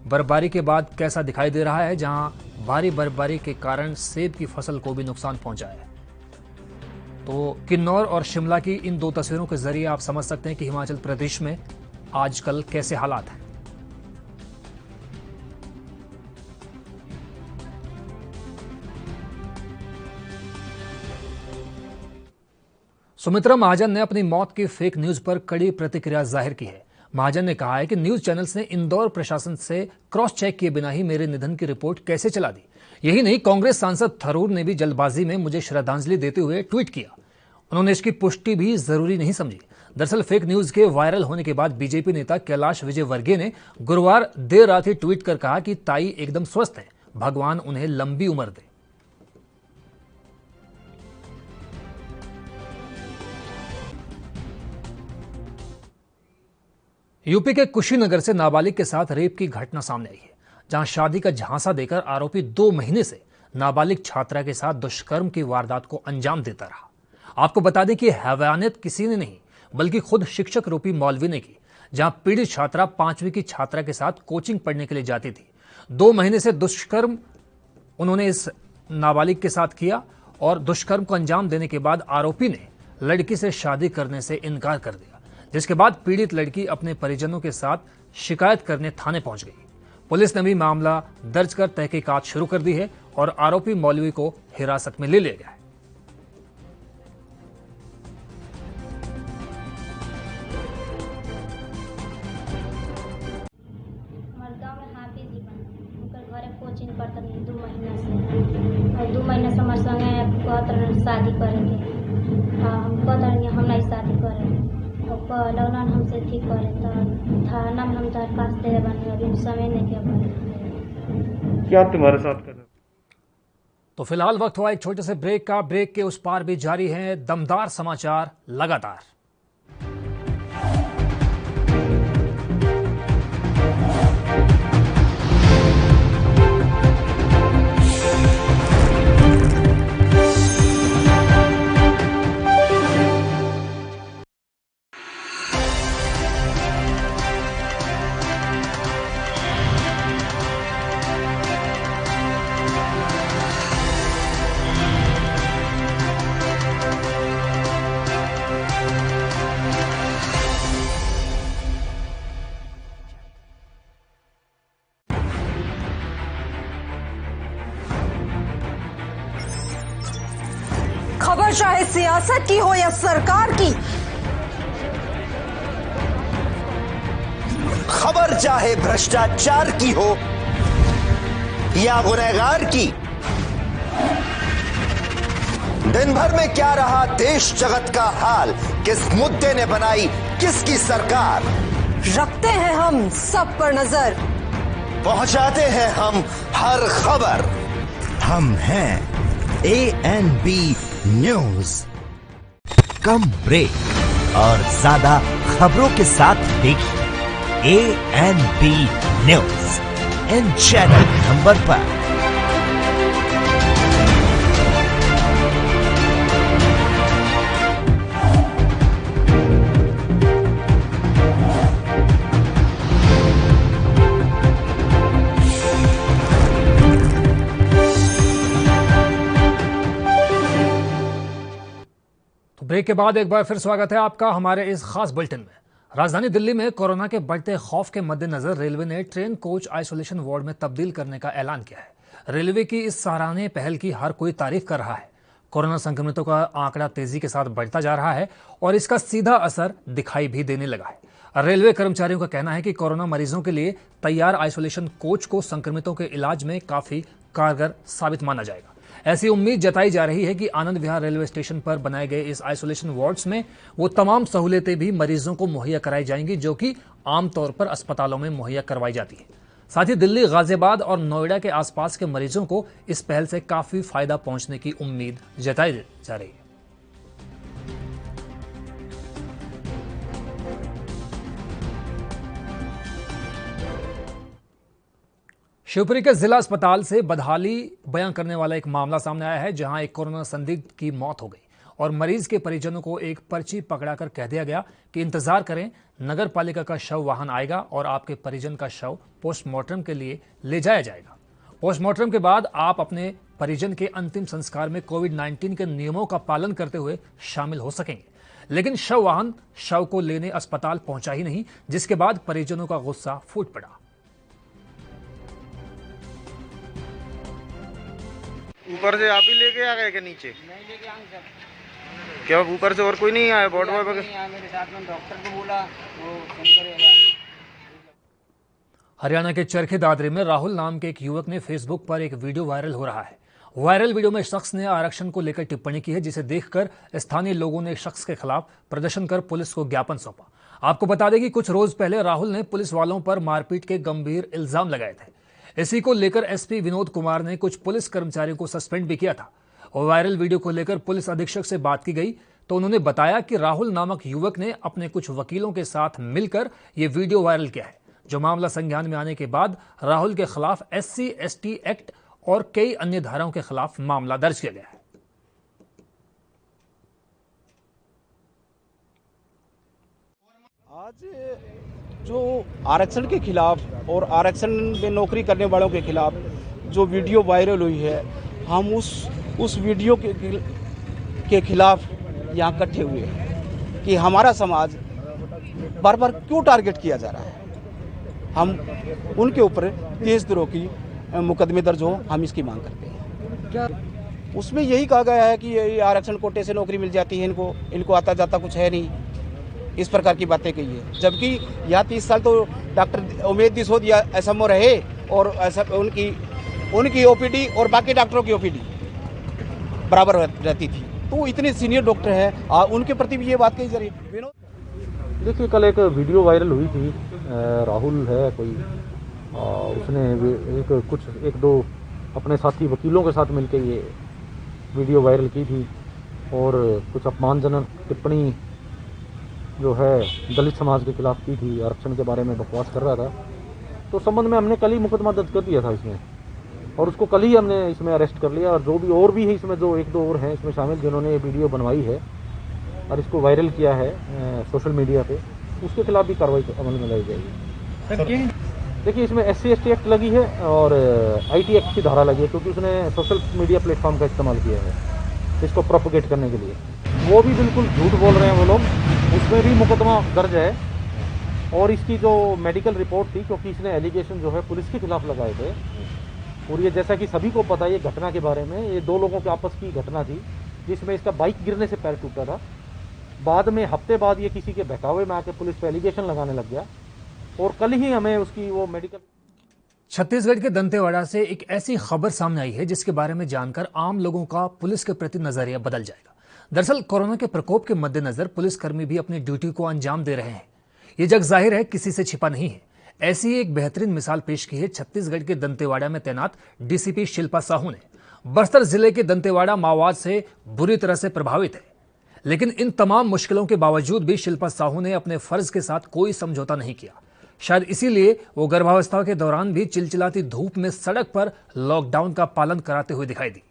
बर्फबारी के बाद कैसा दिखाई दे रहा है, जहां भारी बर्फबारी के कारण सेब की फसल को भी नुकसान पहुंचा है। तो किन्नौर और शिमला की इन 2 तस्वीरों के जरिए आप समझ सकते हैं कि हिमाचल प्रदेश में आजकल कैसे हालात हैं। सुमित्रा महाजन ने अपनी मौत की फेक न्यूज पर कड़ी प्रतिक्रिया जाहिर की है। महाजन ने कहा है कि न्यूज चैनल्स ने इंदौर प्रशासन से क्रॉस चेक किए बिना ही मेरे निधन की रिपोर्ट कैसे चला दी। यही नहीं, कांग्रेस सांसद थरूर ने भी जल्दबाजी में मुझे श्रद्धांजलि देते हुए ट्वीट किया। उन्होंने इसकी पुष्टि भी जरूरी नहीं समझी। दरअसल फेक न्यूज के वायरल होने के बाद बीजेपी नेता कैलाश विजयवर्गीय ने गुरुवार देर रात ही ट्वीट कर कहा कि ताई एकदम स्वस्थ है, भगवान उन्हें लंबी उम्र दे। यूपी के कुशीनगर से नाबालिग के साथ रेप की घटना सामने आई है, जहां शादी का झांसा देकर आरोपी 2 महीने से नाबालिग छात्रा के साथ दुष्कर्म की वारदात को अंजाम देता रहा। आपको बता दें कि हैवानियत किसी ने नहीं, बल्कि खुद शिक्षक रूपी मौलवी ने की, जहां पीड़ित छात्रा 5वीं की छात्रा के साथ कोचिंग पढ़ने के लिए जाती थी। 2 महीने से दुष्कर्म उन्होंने इस नाबालिग के साथ किया और दुष्कर्म को अंजाम देने के बाद आरोपी ने लड़की से शादी करने से इनकार कर दिया, जिसके बाद पीड़ित लड़की अपने परिजनों के साथ शिकायत करने थाने पहुंच गई। पुलिस ने भी मामला दर्ज कर तहकीकात शुरू कर दी है और आरोपी मौलवी को हिरासत में ले लिया गया है। कोचिंग करते रही 2 महीना से और 2 महीना से हमारे संगे कहते शादी करेंगे। हम कहते रही हम नहीं शादी करें और लौना हमसे ठीक करे तो थाना में हम दरखास्त दे बनी अभी समय नहीं के बने। क्या तुम्हारे साथ कर? तो फिलहाल वक्त हुआ एक छोटे से ब्रेक का। ब्रेक के उस पार भी जारी है दमदार समाचार लगातार। खबर चाहे सियासत की हो या सरकार की, खबर चाहे भ्रष्टाचार की हो या गुनहगार की, दिन भर में क्या रहा देश जगत का हाल, किस मुद्दे ने बनाई किसकी सरकार, रखते हैं हम सब पर नजर, पहुंचाते हैं हम हर खबर। हम हैं ANB न्यूज। कम ब्रेक और ज्यादा खबरों के साथ देखिए ANB news in channel number पर। ब्रेक के बाद एक बार फिर स्वागत है आपका हमारे इस खास बुलेटिन में। राजधानी दिल्ली में कोरोना के बढ़ते खौफ के मद्देनजर रेलवे ने ट्रेन कोच आइसोलेशन वार्ड में तब्दील करने का ऐलान किया है। रेलवे की इस सराहनीय पहल की हर कोई तारीफ कर रहा है। कोरोना संक्रमितों का आंकड़ा तेजी के साथ बढ़ता जा रहा है और इसका सीधा असर दिखाई भी देने लगा है। रेलवे कर्मचारियों का कहना है कि कोरोना मरीजों के लिए तैयार आइसोलेशन कोच को संक्रमितों के इलाज में काफी कारगर साबित माना जाएगा। ऐसी उम्मीद जताई जा रही है कि आनंद विहार रेलवे स्टेशन पर बनाए गए इस आइसोलेशन वार्ड्स में वो तमाम सहूलियतें भी मरीजों को मुहैया कराई जाएंगी जो कि आमतौर पर अस्पतालों में मुहैया करवाई जाती है। साथ ही दिल्ली, गाजियाबाद और नोएडा के आसपास के मरीजों को इस पहल से काफी फायदा पहुंचने की उम्मीद जताई जा रही है। शिवपुरी के जिला अस्पताल से बदहाली बयां करने वाला एक मामला सामने आया है, जहां एक कोरोना संदिग्ध की मौत हो गई और मरीज के परिजनों को एक पर्ची पकड़ाकर कह दिया गया कि इंतजार करें, नगर पालिका का शव वाहन आएगा और आपके परिजन का शव पोस्टमार्टम के लिए ले जाया जाएगा। पोस्टमार्टम के बाद आप अपने परिजन के अंतिम संस्कार में कोविड-19 के नियमों का पालन करते हुए शामिल हो सकेंगे। लेकिन शव वाहन शव को लेने अस्पताल पहुंचा ही नहीं, जिसके बाद परिजनों का गुस्सा फूट पड़ा। ऊपर से आप ही लेके आ गए क्या नीचे? नहीं लेके आए सर। क्या ऊपर से और कोई नहीं आया? बोर्ड बॉय नहीं आया, मेरे साथ में डॉक्टर को बोला वो फोन करेगा। हरियाणा के चरखी दादरी में राहुल नाम के एक युवक ने फेसबुक पर एक वीडियो वायरल हो रहा है। वायरल वीडियो में शख्स ने आरक्षण को लेकर टिप्पणी की है, जिसे देखकर स्थानीय लोगों ने शख्स के खिलाफ प्रदर्शन कर पुलिस को ज्ञापन सौंपा। आपको बता दें कि कुछ रोज पहले राहुल ने पुलिस वालों पर मारपीट के गंभीर इल्जाम लगाए थे। इसी को लेकर एसपी विनोद कुमार ने कुछ पुलिस कर्मचारियों को सस्पेंड भी किया था। और वायरल वीडियो को लेकर पुलिस अधीक्षक से बात की गई तो उन्होंने बताया कि राहुल नामक युवक ने अपने कुछ वकीलों के साथ मिलकर ये वीडियो वायरल किया है। जो मामला संज्ञान में आने के बाद राहुल के खिलाफ SC/ST एक्ट और कई अन्य धाराओं के खिलाफ मामला दर्ज किया गया है। आज जो आरक्षण के खिलाफ और आरक्षण में नौकरी करने वालों के खिलाफ जो वीडियो वायरल हुई है, हम उस वीडियो के खिलाफ यहाँ इकट्ठे हुए हैं कि हमारा समाज बार बार क्यों टारगेट किया जा रहा है। हम उनके ऊपर देशद्रोह की मुकदमे दर्ज हो, हम इसकी मांग करते हैं। क्या उसमें यही कहा गया है कि ये आरक्षण कोटे से नौकरी मिल जाती है, इनको आता जाता कुछ है नहीं, इस प्रकार की बातें कही है। जबकि यहाँ 30 साल तो डॉक्टर उमेद दिसोदिया एसएमओ रहे और उनकी ओपीडी और बाकी डॉक्टरों की ओपीडी बराबर रहती थी। तो इतने सीनियर डॉक्टर हैं, उनके प्रति भी ये बात कही जा रही है। देखिए, कल एक वीडियो वायरल हुई थी, राहुल है कोई, उसने एक दो अपने साथी वकीलों के साथ मिलकर ये वीडियो वायरल की थी और कुछ अपमानजनक टिप्पणी जो है दलित समाज के खिलाफ की थी, आरक्षण के बारे में बकवास कर रहा था। तो संबंध में हमने कल ही मुकदमा दर्ज कर दिया था इसमें, और उसको कल ही हमने इसमें अरेस्ट कर लिया। और जो भी और भी है इसमें, जो एक दो और हैं इसमें शामिल जिन्होंने ये वीडियो बनवाई है और इसको वायरल किया है सोशल मीडिया पे, उसके खिलाफ भी कार्रवाई अमल में लाई जाएगी। देखिए, इसमें SC/ST एक्ट लगी है और IT एक्ट की धारा लगी है, क्योंकि उसने सोशल मीडिया प्लेटफॉर्म का इस्तेमाल किया है इसको प्रोपोगेट करने के लिए। वो भी बिल्कुल झूठ बोल रहे हैं वो लोग, उसमें भी मुकदमा दर्ज है। और इसकी जो मेडिकल रिपोर्ट थी, क्योंकि इसने एलिगेशन जो है पुलिस के खिलाफ लगाए थे, और ये जैसा कि सभी को पता है, ये घटना के बारे में, ये दो लोगों के आपस की घटना थी जिसमें इसका बाइक गिरने से पैर टूटा था। बाद में हफ्ते बाद ये किसी के बहकावे में आके पुलिस पे एलिगेशन लगाने लग गया, और कल ही हमें उसकी वो मेडिकल। छत्तीसगढ़ के दंतेवाड़ा से एक ऐसी खबर सामने आई है जिसके बारे में जानकर आम लोगों का पुलिस के प्रति नजरिया बदल जाएगा। दरअसल कोरोना के प्रकोप के मद्देनजर पुलिसकर्मी भी अपनी ड्यूटी को अंजाम दे रहे हैं। ये जग जाहिर है, किसी से छिपा नहीं है। ऐसी एक बेहतरीन मिसाल पेश की है छत्तीसगढ़ के दंतेवाड़ा में तैनात DCP शिल्पा साहू ने। बस्तर जिले के दंतेवाड़ा माओवाद से बुरी तरह से प्रभावित है, लेकिन इन तमाम मुश्किलों के बावजूद भी शिल्पा साहू ने अपने फर्ज के साथ कोई समझौता नहीं किया। शायद इसीलिए वो गर्भावस्था के दौरान भी चिलचिलाती धूप में सड़क पर लॉकडाउन का पालन कराते हुए दिखाई दी।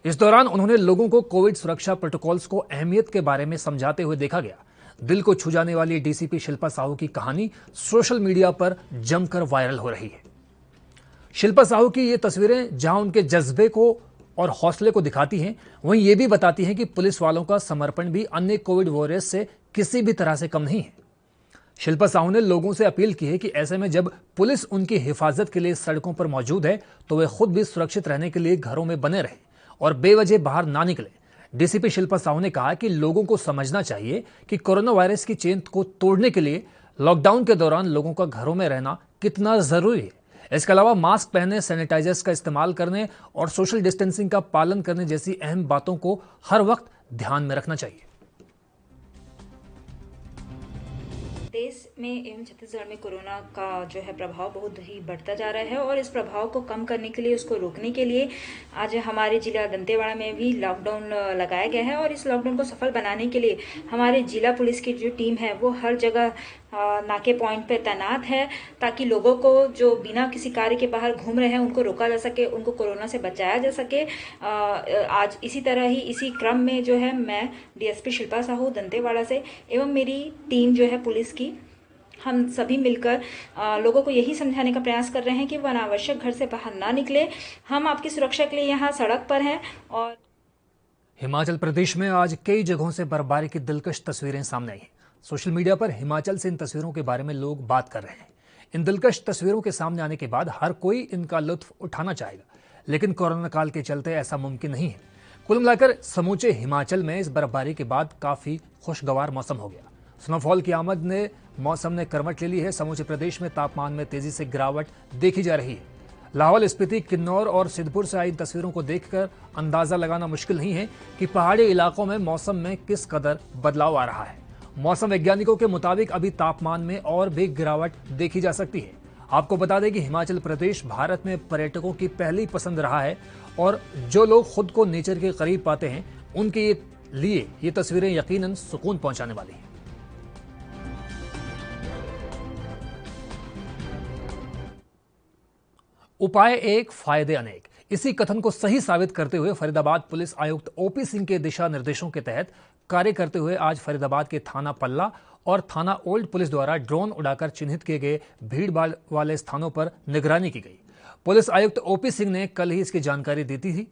इस दौरान उन्होंने लोगों को कोविड सुरक्षा प्रोटोकॉल्स को अहमियत के बारे में समझाते हुए देखा गया। दिल को छू जाने वाली DCP शिल्पा साहू की कहानी सोशल मीडिया पर जमकर वायरल हो रही है। शिल्पा साहू की ये तस्वीरें जहां उनके जज्बे को और हौसले को दिखाती हैं, वहीं ये भी बताती हैं कि पुलिस वालों का समर्पण भी अन्य कोविड वॉरियर्स से किसी भी तरह से कम नहीं है। शिल्पा साहू ने लोगों से अपील की है कि ऐसे में जब पुलिस उनकी हिफाजत के लिए सड़कों पर मौजूद है, तो वे खुद भी सुरक्षित रहने के लिए घरों में बने रहें और बेवजह बाहर ना निकले। DCP शिल्पा साहू ने कहा कि लोगों को समझना चाहिए कि कोरोना वायरस की चेन को तोड़ने के लिए लॉकडाउन के दौरान लोगों का घरों में रहना कितना जरूरी है। इसके अलावा मास्क पहनने, सैनिटाइजर्स का इस्तेमाल करने और सोशल डिस्टेंसिंग का पालन करने जैसी अहम बातों को हर वक्त ध्यान में रखना चाहिए। देश में एवं छत्तीसगढ़ में कोरोना का जो है प्रभाव बहुत ही बढ़ता जा रहा है, और इस प्रभाव को कम करने के लिए, उसको रोकने के लिए आज हमारे जिला दंतेवाड़ा में भी लॉकडाउन लगाया गया है। और इस लॉकडाउन को सफल बनाने के लिए हमारे जिला पुलिस की जो टीम है वो हर जगह नाके पॉइंट पे तैनात है, ताकि लोगों को जो बिना किसी कार्य के बाहर घूम रहे हैं उनको रोका जा सके, उनको कोरोना से बचाया जा सके। आज इसी तरह ही इसी क्रम में जो है मैं DSP शिल्पा साहू दंतेवाड़ा से एवं मेरी टीम जो है पुलिस की, हम सभी मिलकर लोगों को यही समझाने का प्रयास कर रहे हैं कि वह अनावश्यक घर से बाहर ना निकले। हम आपकी सुरक्षा के लिए यहाँ सड़क पर हैं। और हिमाचल प्रदेश में आज कई जगहों से बर्फबारी की दिलकश तस्वीरें सामने आई हैं। सोशल मीडिया पर हिमाचल से इन तस्वीरों के बारे में लोग बात कर रहे हैं। इन दिलकश तस्वीरों के सामने आने के बाद हर कोई इनका लुत्फ उठाना चाहेगा, लेकिन कोरोना काल के चलते ऐसा मुमकिन नहीं है। कुल मिलाकर समूचे हिमाचल में इस बर्फबारी के बाद काफी खुशगवार मौसम हो गया। स्नोफॉल की आमद ने मौसम ने करवट ले ली है। समूचे प्रदेश में तापमान में तेजी से गिरावट देखी जा रही है। लाहौल स्पीति, किन्नौर और सिद्धपुर से आई तस्वीरों को देखकर अंदाजा लगाना मुश्किल नहीं है कि पहाड़ी इलाकों में मौसम में किस कदर बदलाव आ रहा है। मौसम वैज्ञानिकों के मुताबिक अभी तापमान में और भी गिरावट देखी जा सकती है। आपको बता दें कि हिमाचल प्रदेश भारत में पर्यटकों की पहली पसंद रहा है, और जो लोग खुद को नेचर के करीब पाते हैं उनके लिए ये तस्वीरें यकीनन सुकून पहुंचाने वाली हैं। उपाय एक, फायदे अनेक। इसी कथन को सही साबित करते हुए फरीदाबाद पुलिस आयुक्त OP सिंह के दिशा निर्देशों के तहत कार्य करते हुए आज फरीदाबाद के थाना पल्ला और थाना ओल्ड पुलिस द्वारा ड्रोन उड़ाकर चिन्हित किए गए भीड़ भाड़ वाले स्थानों पर निगरानी की गई। पुलिस आयुक्त ओपी सिंह ने कल ही इसकी जानकारी दी थी।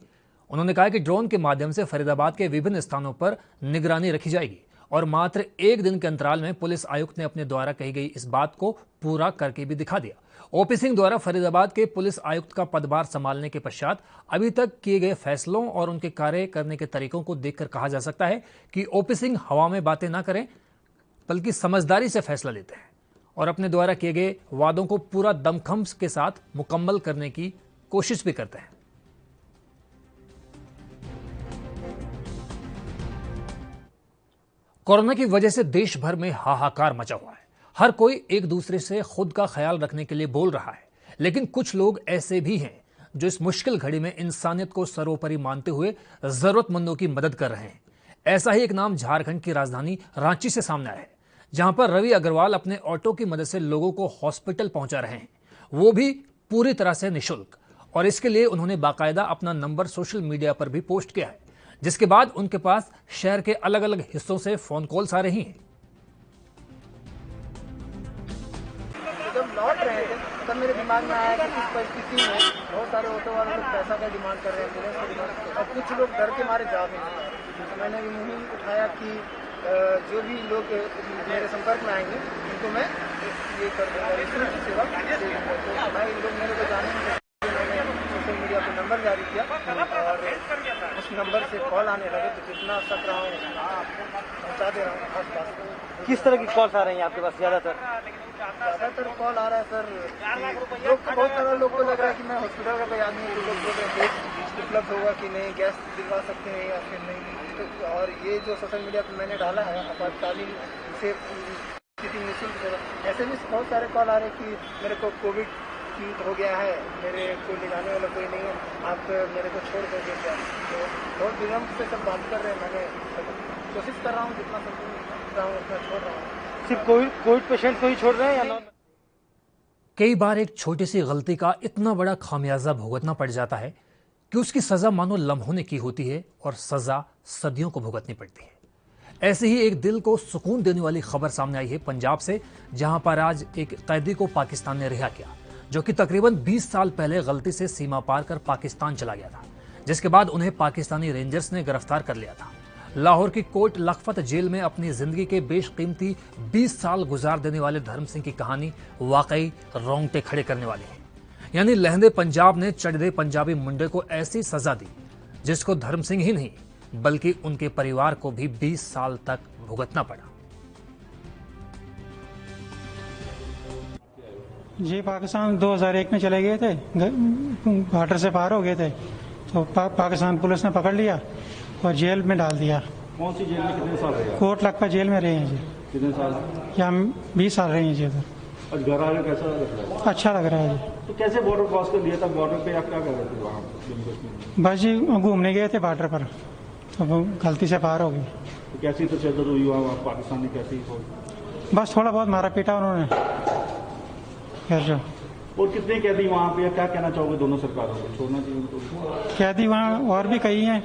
उन्होंने कहा कि ड्रोन के माध्यम से फरीदाबाद के विभिन्न स्थानों पर निगरानी रखी जाएगी और मात्र 1 दिन के अंतराल में पुलिस आयुक्त ने अपने द्वारा कही गई इस बात को पूरा करके भी दिखा दिया। ओपी सिंह द्वारा फरीदाबाद के पुलिस आयुक्त का पदभार संभालने के पश्चात अभी तक किए गए फैसलों और उनके कार्य करने के तरीकों को देखकर कहा जा सकता है कि ओपी सिंह हवा में बातें ना करें बल्कि समझदारी से फैसला लेते हैं और अपने द्वारा किए गए वादों को पूरा दमखम के साथ मुकम्मल करने की कोशिश भी करते हैं। कोरोना की वजह से देश भर में हाहाकार मचा हुआ है। हर कोई एक दूसरे से खुद का ख्याल रखने के लिए बोल रहा है, लेकिन कुछ लोग ऐसे भी हैं जो इस मुश्किल घड़ी में इंसानियत को सर्वोपरि मानते हुए जरूरतमंदों की मदद कर रहे हैं। ऐसा ही एक नाम झारखंड की राजधानी रांची से सामने आया है, जहां पर रवि अग्रवाल अपने ऑटो की मदद से लोगों को हॉस्पिटल पहुंचा रहे हैं, वो भी पूरी तरह से निःशुल्क। और इसके लिए उन्होंने बाकायदा अपना नंबर सोशल मीडिया पर भी पोस्ट किया है, जिसके बाद उनके पास शहर के अलग अलग हिस्सों से फोन कॉल्स आ रही हैं। जब लौट रहे थे तब मेरे दिमाग में आया कि इस परिस्थिति में बहुत सारे ऑटो वाले लोग पैसा का डिमांड कर रहे हैं और कुछ लोग डर के मारे जा भी नहीं। तो मैंने मुहिम उठाया कि जो भी लोग मेरे संपर्क में आएंगे उनको मैं ये कर दूँगा सेवा। तो मैं इन लोग मेरे को जाने मैंने सोशल मीडिया पर नंबर जारी किया और उस नंबर से कॉल आने लगे, तो जितना सक रहा हूँ पहुँचा दे रहा हूँ आस पास। किस तरह की कॉल्स आ रही हैं आपके पास? ज़्यादातर कॉल आ रहा है सर, लोग बहुत सारे लोग को लग रहा है कि मैं हॉस्पिटल का कोई आदमी हूँ, तो लोग बोल रहे हैं उपलब्ध होगा कि नहीं, गैस दिलवा सकते हैं या फिर नहीं। तो और ये जो सोशल मीडिया पर मैंने डाला है आपातकालीन से स्थिति निःशुल्क सेवा, ऐसे भी बहुत सारे कॉल आ रहे हैं कि मेरे को कोविड हो गया है, मेरे को ले जाने वाला कोई नहीं है, आप मेरे को छोड़ दोगे क्या? तो बहुत विनम्र से सब बात कर रहे हैं। मैंने कोशिश कर रहा हूँ जितना सकता हूँ उतना छोड़ रहा हूँ। सिर्फ कोविड पेशेंट को ही छोड़ रहे हैं या नॉन? कई बार एक छोटी सी गलती का इतना बड़ा खामियाजा भुगतना पड़ जाता है कि उसकी सजा मानो लम्हों ने की होती है और सजा सदियों को भुगतनी पड़ती है। ऐसे ही एक दिल को सुकून देने वाली खबर सामने आई है पंजाब से, जहां पर आज एक कैदी को पाकिस्तान ने रिहा किया, जो कि तकरीबन 20 साल पहले गलती से सीमा पार कर पाकिस्तान चला गया था, जिसके बाद उन्हें पाकिस्तानी रेंजर्स ने गिरफ्तार कर लिया था। लाहौर की कोट लखपत जेल में अपनी जिंदगी के बेशकीमती 20 साल गुजार देने वाले धर्म सिंह की कहानी वाकई रोंगटे खड़े करने वाली है। यानी लहंदे पंजाब ने चढ़दे पंजाबी मुंडे को ऐसी सजा दी जिसको धर्म सिंह ही नहीं बल्कि उनके परिवार को भी 20 साल तक भुगतना पड़ा। जी पाकिस्तान 2001 में चले गए थे, बॉर्डर से पार हो गए थे, तो पाकिस्तान पुलिस ने पकड़ लिया और जेल में डाल दिया। कौन सी जेल में कितने साल रहे? कोट लखपत जेल में रहे हैं जी। कितने साल? यहाँ 20 साल रहे हैं जी। आज घर आने कैसा लग रहा है? अच्छा लग रहा है जी। तो कैसे बॉर्डर क्रॉस कर लिया था? बॉर्डर पे आप क्या कर रहे थे वहाँ? बस जी घूमने गए थे बॉर्डर पर, तो गलती से पार हो गई। तो कैसी तो तशद्दुद हुई वहाँ पाकिस्तानी? कैसी? बस थोड़ा बहुत मारा पीटा उन्होंने फिर जो। और कितने कैदी वहाँ पे? क्या कहना चाहोगे दोनों सरकारों को? छोड़ना चाहिए उनको? कैदी वहाँ और भी कई हैं,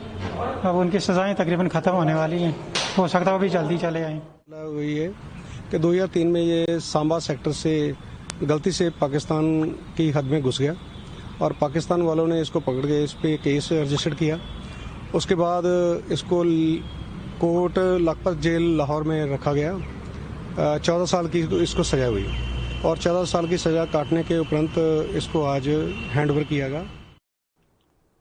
अब उनकी सजाएं तकरीबन ख़त्म होने वाली हैं, हो सकता है वो भी जल्दी चले आएँ। वही है कि 2003 में ये सांबा सेक्टर से गलती से पाकिस्तान की हद में घुस गया और पाकिस्तान वालों ने इसको पकड़ के इस पर केस रजिस्टर किया। उसके बाद इसको कोट लखपत जेल लाहौर में रखा गया। 14 साल की इसको सजा हुई और 14 साल की सजा काटने के उपरांत इसको आज हैंडओवर किया गया।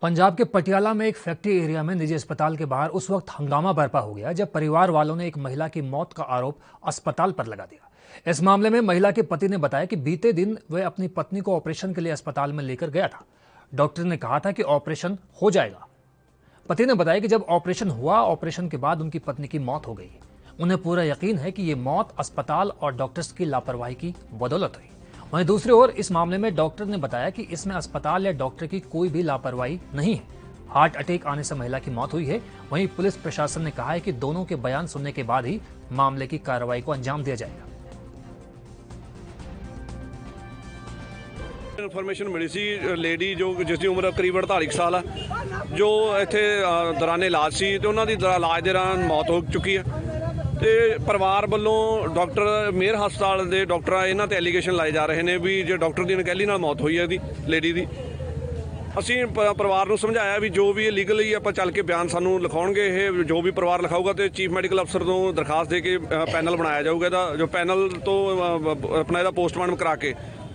पंजाब के पटियाला में एक फैक्ट्री एरिया में निजी अस्पताल के बाहर उस वक्त हंगामा बरपा हो गया जब परिवार वालों ने एक महिला की मौत का आरोप अस्पताल पर लगा दिया। इस मामले में महिला के पति ने बताया कि बीते दिन वह अपनी पत्नी को ऑपरेशन के लिए अस्पताल में लेकर गया था। डॉक्टर ने कहा था कि ऑपरेशन हो जाएगा। पति ने बताया कि जब ऑपरेशन हुआ, ऑपरेशन के बाद उनकी पत्नी की मौत हो गई। उन्हें पूरा यकीन है कि ये मौत अस्पताल और डॉक्टर्स की लापरवाही की बदौलत हुई। वहीं दूसरी ओर इस मामले में डॉक्टर ने बताया कि इसमें अस्पताल या डॉक्टर की कोई भी लापरवाही नहीं है। हार्ट अटैक आने से महिला की मौत हुई है। वहीं पुलिस प्रशासन ने कहा है कि दोनों के बयान सुनने के बाद ही मामले की कार्रवाई को अंजाम दिया जाएगा। ਇਨਫੋਰਮੇਸ਼ਨ ਮਿਲੀ ਸੀ ਲੇਡੀ ਜੋ ਜਿਸ ਦੀ ਉਮਰ ਕਰੀਬ 48 ਸਾਲ ਆ, ਜੋ ਇੱਥੇ ਦੌਰਾਨੇ ਇਲਾਜ ਸੀ ਤੇ ਉਹਨਾਂ ਦੀ ਇਲਾਜ ਦੇ ਦੌਰਾਨ ਮੌਤ ਹੋ ਚੁੱਕੀ ਹੈ। ਤੇ ਪਰਿਵਾਰ ਵੱਲੋਂ ਡਾਕਟਰ ਮੇਅਰ ਹਸਪਤਾਲ ਦੇ ਡਾਕਟਰਾਂ ਇਹਨਾਂ ਤੇ ਐਲੀਗੇਸ਼ਨ ਲਾਏ ਜਾ ਰਹੇ ਨੇ ਵੀ ਜੇ ਡਾਕਟਰ ਦੀ ਅਣਗਹਿਲੀ ਨਾਲ ਮੌਤ ਹੋਈ ਹੈ ਇਹਦੀ ਲੇਡੀ ਦੀ। ਅਸੀਂ ਪਰਿਵਾਰ ਨੂੰ ਸਮਝਾਇਆ ਵੀ ਜੋ ਵੀ ਲੀਗਲੀ ਆਪਾਂ ਚੱਲ ਕੇ ਬਿਆਨ ਸਾਨੂੰ ਲਿਖਾਉਣਗੇ, ਇਹ ਜੋ ਵੀ ਪਰਿਵਾਰ ਲਿਖਾਊਗਾ ਤੇ ਚੀਫ ਮੈਡੀਕਲ ਅਫਸਰ ਤੋਂ ਦਰਖਾਸਤ ਦੇ ਕੇ ਪੈਨਲ ਬਣਾਇਆ ਜਾਊਗਾ। ਇਹਦਾ ਜੋ ਪੈਨਲ ਤੋਂ ਆਪਣਾ ਇਹਦਾ ਪੋਸਟਮਾਰਟਮ ਕਰਾ ਕੇ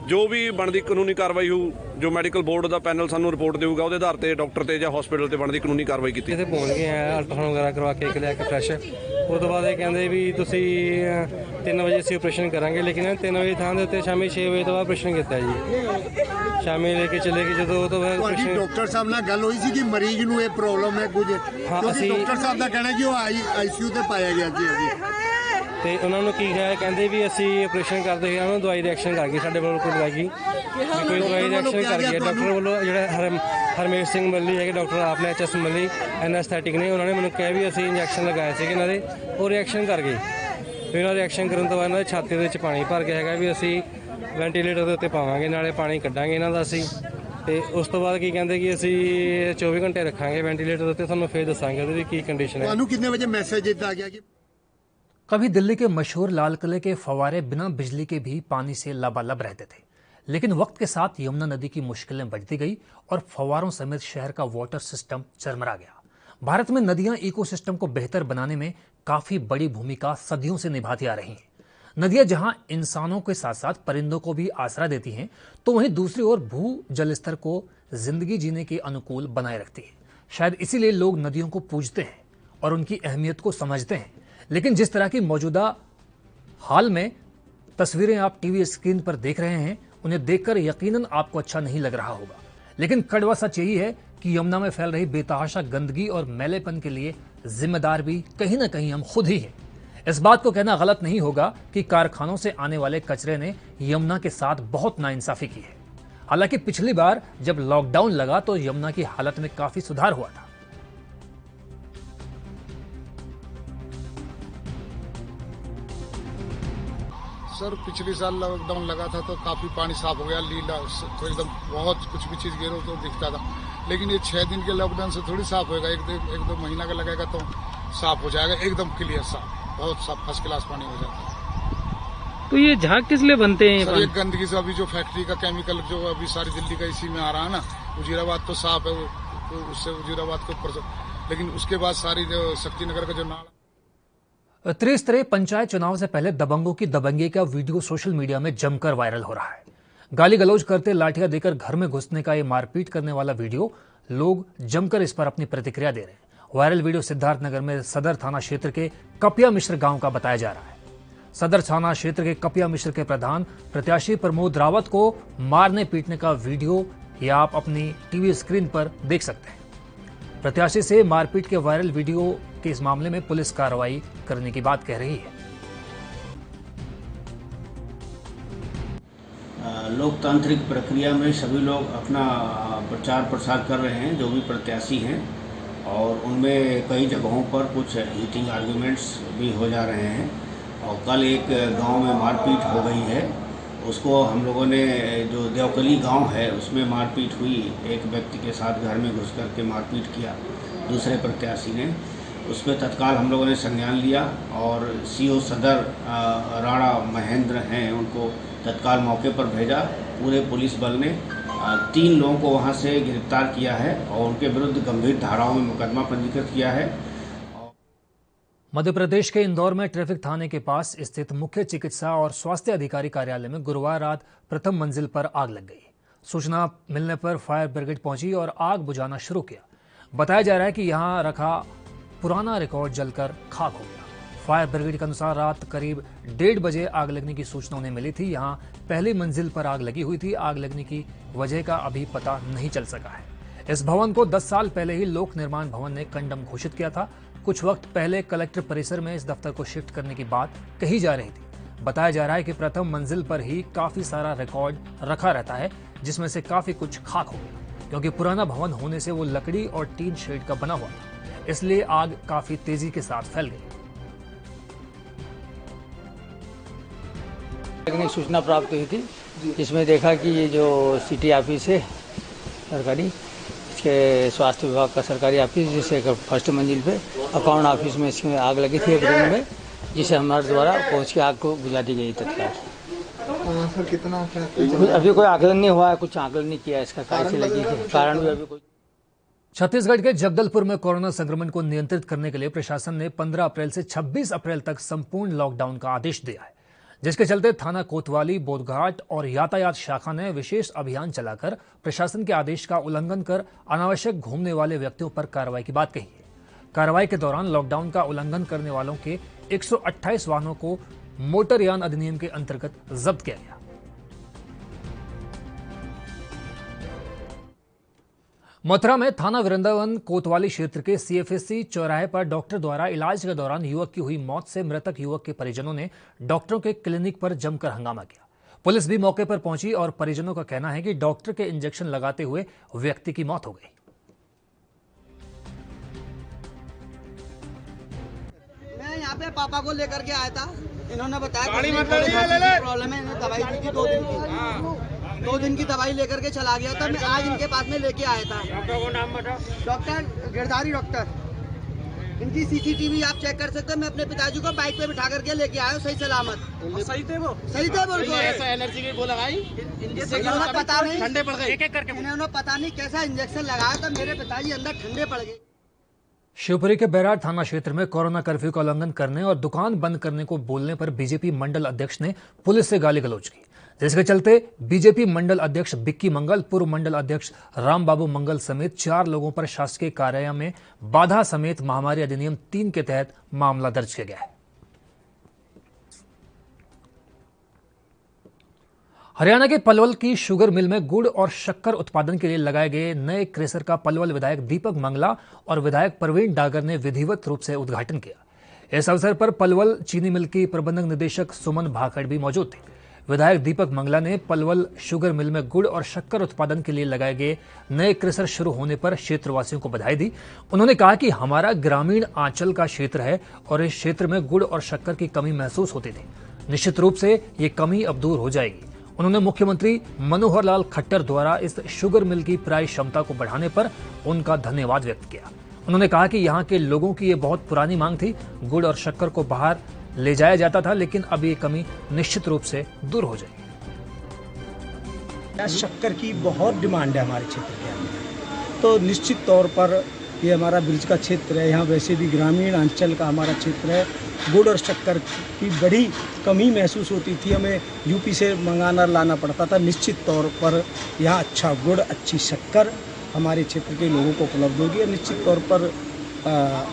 ਜੋ ਵੀ ਬਣਦੀ ਕਾਨੂੰਨੀ ਕਾਰਵਾਈ ਹੋਊ, ਜੋ ਮੈਡੀਕਲ ਬੋਰਡ ਦਾ ਪੈਨਲ ਸਾਨੂੰ ਰਿਪੋਰਟ ਦੇਊਗਾ ਉਹਦੇ ਆਧਾਰ ਤੇ ਡਾਕਟਰ ਤੇ ਜਾਂ ਹਸਪੀਟਲ ਤੇ ਬਣਦੀ ਕਾਨੂੰਨੀ ਕਾਰਵਾਈ ਕੀਤੀ। ਇੱਥੇ ਪਹੁੰਚ ਗਏ ਆ, ਅਲਟਰਾਸਾਊਂਡ ਵਗੈਰਾ ਕਰਵਾ ਕੇ ਲਿਆ ਕੇ ਫਰੈਸ਼। ਉਹ ਤੋਂ ਬਾਅਦ ਇਹ ਕਹਿੰਦੇ ਵੀ ਤੁਸੀਂ 3 ਵਜੇ ਅਸੀਂ ਆਪਰੇਸ਼ਨ ਕਰਾਂਗੇ, ਲੇਕਿਨ 3 ਵਜੇ ਥਾਂ ਦੇ ਉੱਤੇ ਸ਼ਾਮੀ 6 ਵਜੇ ਤੋਂ ਬਾਅਦ ਆਪਰੇਸ਼ਨ ਕੀਤਾ ਜੀ। ਸ਼ਾਮੀ ਲੈ ਕੇ ਚਲੇ ਗਏ ਜਦੋਂ ਉਹ ਤੋਂ ਬਾਅਦ ਤੁਹਾਡੀ ਡਾਕਟਰ ਸਾਹਿਬ ਨਾਲ ਗੱਲ ਹੋਈ ਸੀ ਕਿ ਮਰੀਜ਼ ਨੂੰ ਇਹ ਪ੍ਰੋਬਲਮ ਹੈ ਕੁਝ? ਕਿਉਂਕਿ ਡਾਕਟਰ ਸਾਹਿਬ ਦਾ ਕਹਿਣਾ ਕਿ ਉਹ ਆਈਸੀਯੂ ਤੇ ਪਾਇਆ ਗਿਆ ਸੀ ਅਸੀਂ ਤੇ ਉਹਨਾਂ ਨੂੰ ਕੀ ਹੈ, ਕਹਿੰਦੇ ਵੀ ਅਸੀਂ ਆਪਰੇਸ਼ਨ ਕਰਦੇ ਹਾਂ, ਉਹਨੂੰ ਦਵਾਈ ਰਿਐਕਸ਼ਨ ਕਰ ਗਈ, ਸਾਡੇ ਵੱਲੋਂ ਕੋਈ ਦਵਾਈ ਕੋਈ ਦਵਾਈ ਰਿਐਕਸ਼ਨ ਕਰ ਗਈ। ਡਾਕਟਰ ਵੱਲੋਂ ਜਿਹੜਾ ਹਰਮੇਸ਼ ਸਿੰਘ ਮੱਲੀ ਹੈਗੇ ਡਾਕਟਰ ਆਪ ਨੇ HS ਮੱਲੀ ਐਨਐਸਥੈਟਿਕ ਨੇ, ਉਹਨਾਂ ਨੇ ਮੈਨੂੰ ਕਿਹਾ ਵੀ ਅਸੀਂ ਇੰਜੈਕਸ਼ਨ ਲਗਾਏ ਸੀਗੇ ਇਹਨਾਂ ਦੇ, ਉਹ ਰਿਐਕਸ਼ਨ ਕਰ ਗਏ। ਫਿਰ ਉਹਨਾਂ ਰਿਐਕਸ਼ਨ ਕਰਨ ਤੋਂ ਬਾਅਦ ਇਹਨਾਂ ਦੀ ਛਾਤੀ ਦੇ ਵਿੱਚ ਪਾਣੀ ਭਰ ਗਿਆ ਹੈਗਾ ਵੀ ਅਸੀਂ ਵੈਂਟੀਲੇਟਰ ਦੇ ਉੱਤੇ ਪਾਵਾਂਗੇ, ਨਾਲੇ ਪਾਣੀ ਕੱਢਾਂਗੇ ਇਹਨਾਂ ਦਾ ਅਸੀਂ। ਤੇ ਉਸ ਤੋਂ ਬਾਅਦ ਕੀ ਕਹਿੰਦੇ ਕਿ ਅਸੀਂ 24 ਘੰਟੇ ਰੱਖਾਂਗੇ ਵੈਂਟੀਲੇਟਰ ਦੇ ਉੱਤੇ, ਤੁਹਾਨੂੰ ਫਿਰ ਦੱਸਾਂਗੇ ਉਹਦੀ ਕੀ ਕੰਡੀਸ਼ਨ है। ਤੁਹਾਨੂੰ ਕਿੰਨੇ ਵਜੇ ਮੈਸੇਜ ਦਿੱਤਾ ਗਿਆ कि कभी दिल्ली के मशहूर लाल किले के फव्वारे बिना बिजली के भी पानी से लबालब रहते थे, लेकिन वक्त के साथ यमुना नदी की मुश्किलें बढ़ती गई और फव्वारों समेत शहर का वाटर सिस्टम चरमरा गया। भारत में नदियां इकोसिस्टम को बेहतर बनाने में काफी बड़ी भूमिका सदियों से निभाती आ रही हैं। नदियां जहां इंसानों के साथ साथ परिंदों को भी आसरा देती हैं, तो वहीं दूसरी ओर भू जल स्तर को जिंदगी जीने के अनुकूल बनाए रखती है। शायद इसीलिए लोग नदियों को पूजते हैं और उनकी अहमियत को समझते हैं। लेकिन जिस तरह की मौजूदा हाल में तस्वीरें आप टीवी स्क्रीन पर देख रहे हैं, उन्हें देखकर यकीनन आपको अच्छा नहीं लग रहा होगा, लेकिन कड़वा सच यही है कि यमुना में फैल रही बेतहाशा गंदगी और मैलेपन के लिए जिम्मेदार भी कहीं ना कहीं हम खुद ही हैं। इस बात को कहना गलत नहीं होगा कि कारखानों से आने वाले कचरे ने यमुना के साथ बहुत नाइंसाफी की है। हालांकि पिछली बार जब लॉकडाउन लगा तो यमुना की हालत में काफी सुधार हुआ था। सर पिछले साल लॉकडाउन लगा था तो काफ़ी पानी साफ हो गया, लीला तो एकदम बहुत कुछ भी चीज़ गिरो तो दिखता था, लेकिन ये 6 दिन के लॉकडाउन से थोड़ी साफ होएगा, एक दो महीना का लगेगा तो साफ हो जाएगा, एकदम क्लियर साफ, बहुत साफ फर्स्ट क्लास पानी हो जाता है। तो ये झाग किस लिए बनते हैं? सर ये गंदगी से अभी जो फैक्ट्री का केमिकल जो अभी सारी दिल्ली का इसी में आ रहा है ना, उजीराबाद तो साफ है, तो उससे उजीराबाद के ऊपर, लेकिन उसके बाद सारी जो शक्तिनगर का जो नाला त्रिस्तरीय पंचायत चुनाव से पहले दबंगों की दबंगी का वीडियो सोशल मीडिया में जमकर वायरल हो रहा है। गाली गलौज करते, लाठियां देकर घर में घुसने का ये मारपीट करने वाला वीडियो, लोग जमकर इस पर अपनी प्रतिक्रिया दे रहे हैं। वायरल वीडियो सिद्धार्थनगर में सदर थाना क्षेत्र के कपिया मिश्र गांव का बताया जा रहा है। सदर थाना क्षेत्र के कपिया मिश्र के प्रधान प्रत्याशी प्रमोद रावत को मारने पीटने का वीडियो ये आप अपनी टीवी स्क्रीन पर देख सकते हैं। प्रत्याशी से मारपीट के वायरल वीडियो के इस मामले में पुलिस कार्रवाई करने की बात कह रही है। लोकतांत्रिक प्रक्रिया में सभी लोग अपना प्रचार प्रसार कर रहे हैं, जो भी प्रत्याशी हैं, और उनमें कई जगहों पर कुछ हीटिंग आर्गुमेंट्स भी हो जा रहे हैं। और कल एक गांव में मारपीट हो गई है, उसको हम लोगों ने, जो देवकली गांव है उसमें मारपीट हुई, एक व्यक्ति के साथ घर में घुस करके मारपीट किया दूसरे प्रत्याशी ने, उस पर तत्काल हम लोगों ने संज्ञान लिया और CO सदर राणा महेंद्र हैं, उनको तत्काल मौके पर भेजा। पूरे पुलिस बल ने 3 लोगों को वहां से गिरफ्तार किया है और उनके विरुद्ध गंभीर धाराओं में मुकदमा पंजीकृत किया है। मध्य प्रदेश के इंदौर में ट्रैफिक थाने के पास स्थित मुख्य चिकित्सा और स्वास्थ्य अधिकारी कार्यालय में गुरुवार रात प्रथम मंजिल पर आग लग गई। सूचना मिलने पर फायर ब्रिगेड पहुंची और आग बुझाना शुरू किया। बताया जा रहा है कि यहां रखा पुराना रिकॉर्ड जलकर खाक हो गया। फायर ब्रिगेड के अनुसार रात करीब 1:30 बजे आग लगने की सूचना उन्हें मिली थी। यहां पहली मंजिल पर आग लगी हुई थी। आग लगने की वजह का अभी पता नहीं चल सका है। इस भवन को 10 साल पहले ही लोक निर्माण भवन ने कंडम घोषित किया था। कुछ वक्त पहले कलेक्टर परिसर में इस दफ्तर को शिफ्ट करने की बात कही जा रही थी। बताया जा रहा है कि प्रथम मंजिल पर ही काफी सारा रिकॉर्ड रखा रहता है, जिसमें से काफी कुछ खाक हो गया, क्योंकि पुराना भवन होने से वो लकड़ी और टीन शेड का बना हुआ था, इसलिए आग काफी तेजी के साथ फैल गई। सूचना प्राप्त हुई थी, जिसमें देखा कि ये जो सिटी ऑफिस है सरकारी, इसके स्वास्थ्य विभाग का सरकारी ऑफिस, जिससे फर्स्ट मंजिल पे अकाउंट ऑफिस में इसमें आग लगी थी एक रूम में, जिसे हमारे द्वारा पहुंच के आग को बुझा दी गई तत्काल। सर कितना अभी कोई आकलन नहीं हुआ है, कुछ आकलन नहीं किया इसका, कैसे लगी थी, कारण भी अभी कोई। छत्तीसगढ़ के जगदलपुर में कोरोना संक्रमण को नियंत्रित करने के लिए प्रशासन ने 15 अप्रैल से 26 अप्रैल तक संपूर्ण लॉकडाउन का आदेश दिया है, जिसके चलते थाना कोतवाली, बोधघाट और यातायात शाखा ने विशेष अभियान चलाकर प्रशासन के आदेश का उल्लंघन कर अनावश्यक घूमने वाले व्यक्तियों पर कार्रवाई की बात कही है। कार्रवाई के दौरान लॉकडाउन का उल्लंघन करने वालों के 128 वाहनों को मोटरयान अधिनियम के अंतर्गत जब्त किया गया। मथुरा में थाना वृंदावन कोतवाली क्षेत्र के CFSC चौराहे पर डॉक्टर द्वारा इलाज के दौरान युवक की हुई मौत से मृतक युवक के परिजनों ने डॉक्टरों के क्लिनिक पर जमकर हंगामा किया। पुलिस भी मौके पर पहुंची और परिजनों का कहना है कि डॉक्टर के इंजेक्शन लगाते हुए व्यक्ति की मौत हो गई। मैं यहाँ पे पापा को लेकर के आया था, इन्होंने बताया प्रॉब्लम है, इन्हें दवाई दी थी 2 दिन की, 2 दिन की दवाई लेकर के चला गया था। मैं आज इनके पास में लेके आया था। डॉक्टर को नाम बता। Doctor Girdhari doctor. इनकी CCTV आप चेक कर सकते हो। मैं अपने पिताजी को बाइक पे बिठा करके लेके आया हूँ, सही सलामत। सही थे वो? सही थे बोल। ऐसा एनर्जी की वो लगाई, इन्होंने पता नहीं ठंडे पड़ गए, इन्होंने पता नहीं कैसा इंजेक्शन लगाया था, मेरे पिताजी अंदर ठंडे पड़ गए। शिवपुरी के बैराट थाना क्षेत्र में कोरोना कर्फ्यू का उल्लंघन करने और दुकान बंद करने को बोलने पर बीजेपी मंडल अध्यक्ष ने पुलिस से गाली गलौज की, जिसके चलते बीजेपी मंडल अध्यक्ष बिक्की मंगल, पूर्व मंडल अध्यक्ष रामबाबू मंगल समेत 4 लोगों पर शासकीय कार्यालय में बाधा समेत महामारी अधिनियम 3 के तहत मामला दर्ज किया गया है। हरियाणा के पलवल की शुगर मिल में गुड़ और शक्कर उत्पादन के लिए लगाए गए नए क्रेशर का पलवल विधायक दीपक मंगला और विधायक प्रवीण डागर ने विधिवत रूप से उद्घाटन किया। इस अवसर पर पलवल चीनी मिल की प्रबंधक निदेशक सुमन भाखड़ भी मौजूद थे। विधायक दीपक मंगला ने पलवल शुगर मिल में गुड़ और शक्कर उत्पादन के लिए लगाए गए नए क्रेशर शुरू होने पर क्षेत्रवासियों को बधाई दी। उन्होंने कहा कि हमारा ग्रामीण आंचल का क्षेत्र है और इस क्षेत्र में गुड़ और शक्कर की कमी महसूस होती थी। निश्चित रूप से ये कमी अब दूर हो जाएगी। उन्होंने मुख्यमंत्री मनोहर लाल खट्टर द्वारा इस शुगर मिल की प्राय क्षमता को बढ़ाने पर उनका धन्यवाद व्यक्त किया। उन्होंने कहा कि यहाँ के लोगों की ये बहुत पुरानी मांग थी, गुड़ और शक्कर को बाहर ले जाया जाता था, लेकिन अब ये कमी निश्चित रूप से दूर हो जाएगी। शक्कर की बहुत डिमांड है हमारे क्षेत्र के अंदर, तो निश्चित तौर पर ये हमारा ब्रिज का क्षेत्र है, यहाँ वैसे भी ग्रामीण अंचल का हमारा क्षेत्र है। गुड़ और शक्कर की बड़ी कमी महसूस होती थी, हमें यूपी से मंगाना लाना पड़ता था। निश्चित तौर पर यहाँ अच्छा गुड़, अच्छी शक्कर हमारे क्षेत्र के लोगों को उपलब्ध होगी और निश्चित तौर पर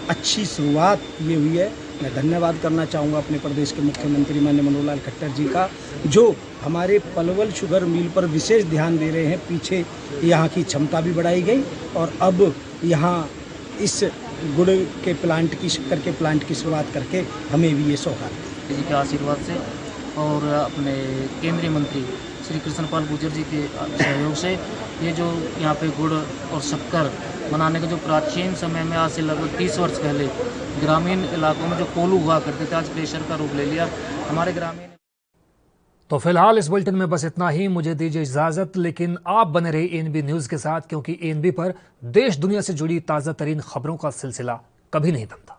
अच्छी शुरुआत ये हुई है। मैं धन्यवाद करना चाहूँगा अपने प्रदेश के मुख्यमंत्री माननीय मनोहर लाल खट्टर जी का, जो हमारे पलवल शुगर मिल पर विशेष ध्यान दे रहे हैं। पीछे यहाँ की क्षमता भी बढ़ाई गई और अब यहाँ इस गुड़ के प्लांट की, शक्कर के प्लांट की शुरुआत करके हमें भी ये सौगात जी के आशीर्वाद से और अपने केंद्रीय मंत्री श्री कृष्णपाल गुर्जर जी के सहयोग से ये जो यहाँ पे गुड़ और शक्कर बनाने का जो प्राचीन समय में आज से लगभग 30 वर्ष पहले ग्रामीण इलाकों में जो कोलू हुआ करते थे, आज क्रेशर का रूप ले लिया हमारे ग्रामीण। तो फिलहाल इस बुलेटिन में बस इतना ही। मुझे दीजिए इजाजत, लेकिन आप बने रहिए एएनबी न्यूज के साथ, क्योंकि एएनबी पर देश दुनिया से जुड़ी ताज़ा तरीन खबरों का सिलसिला कभी नहीं थमता।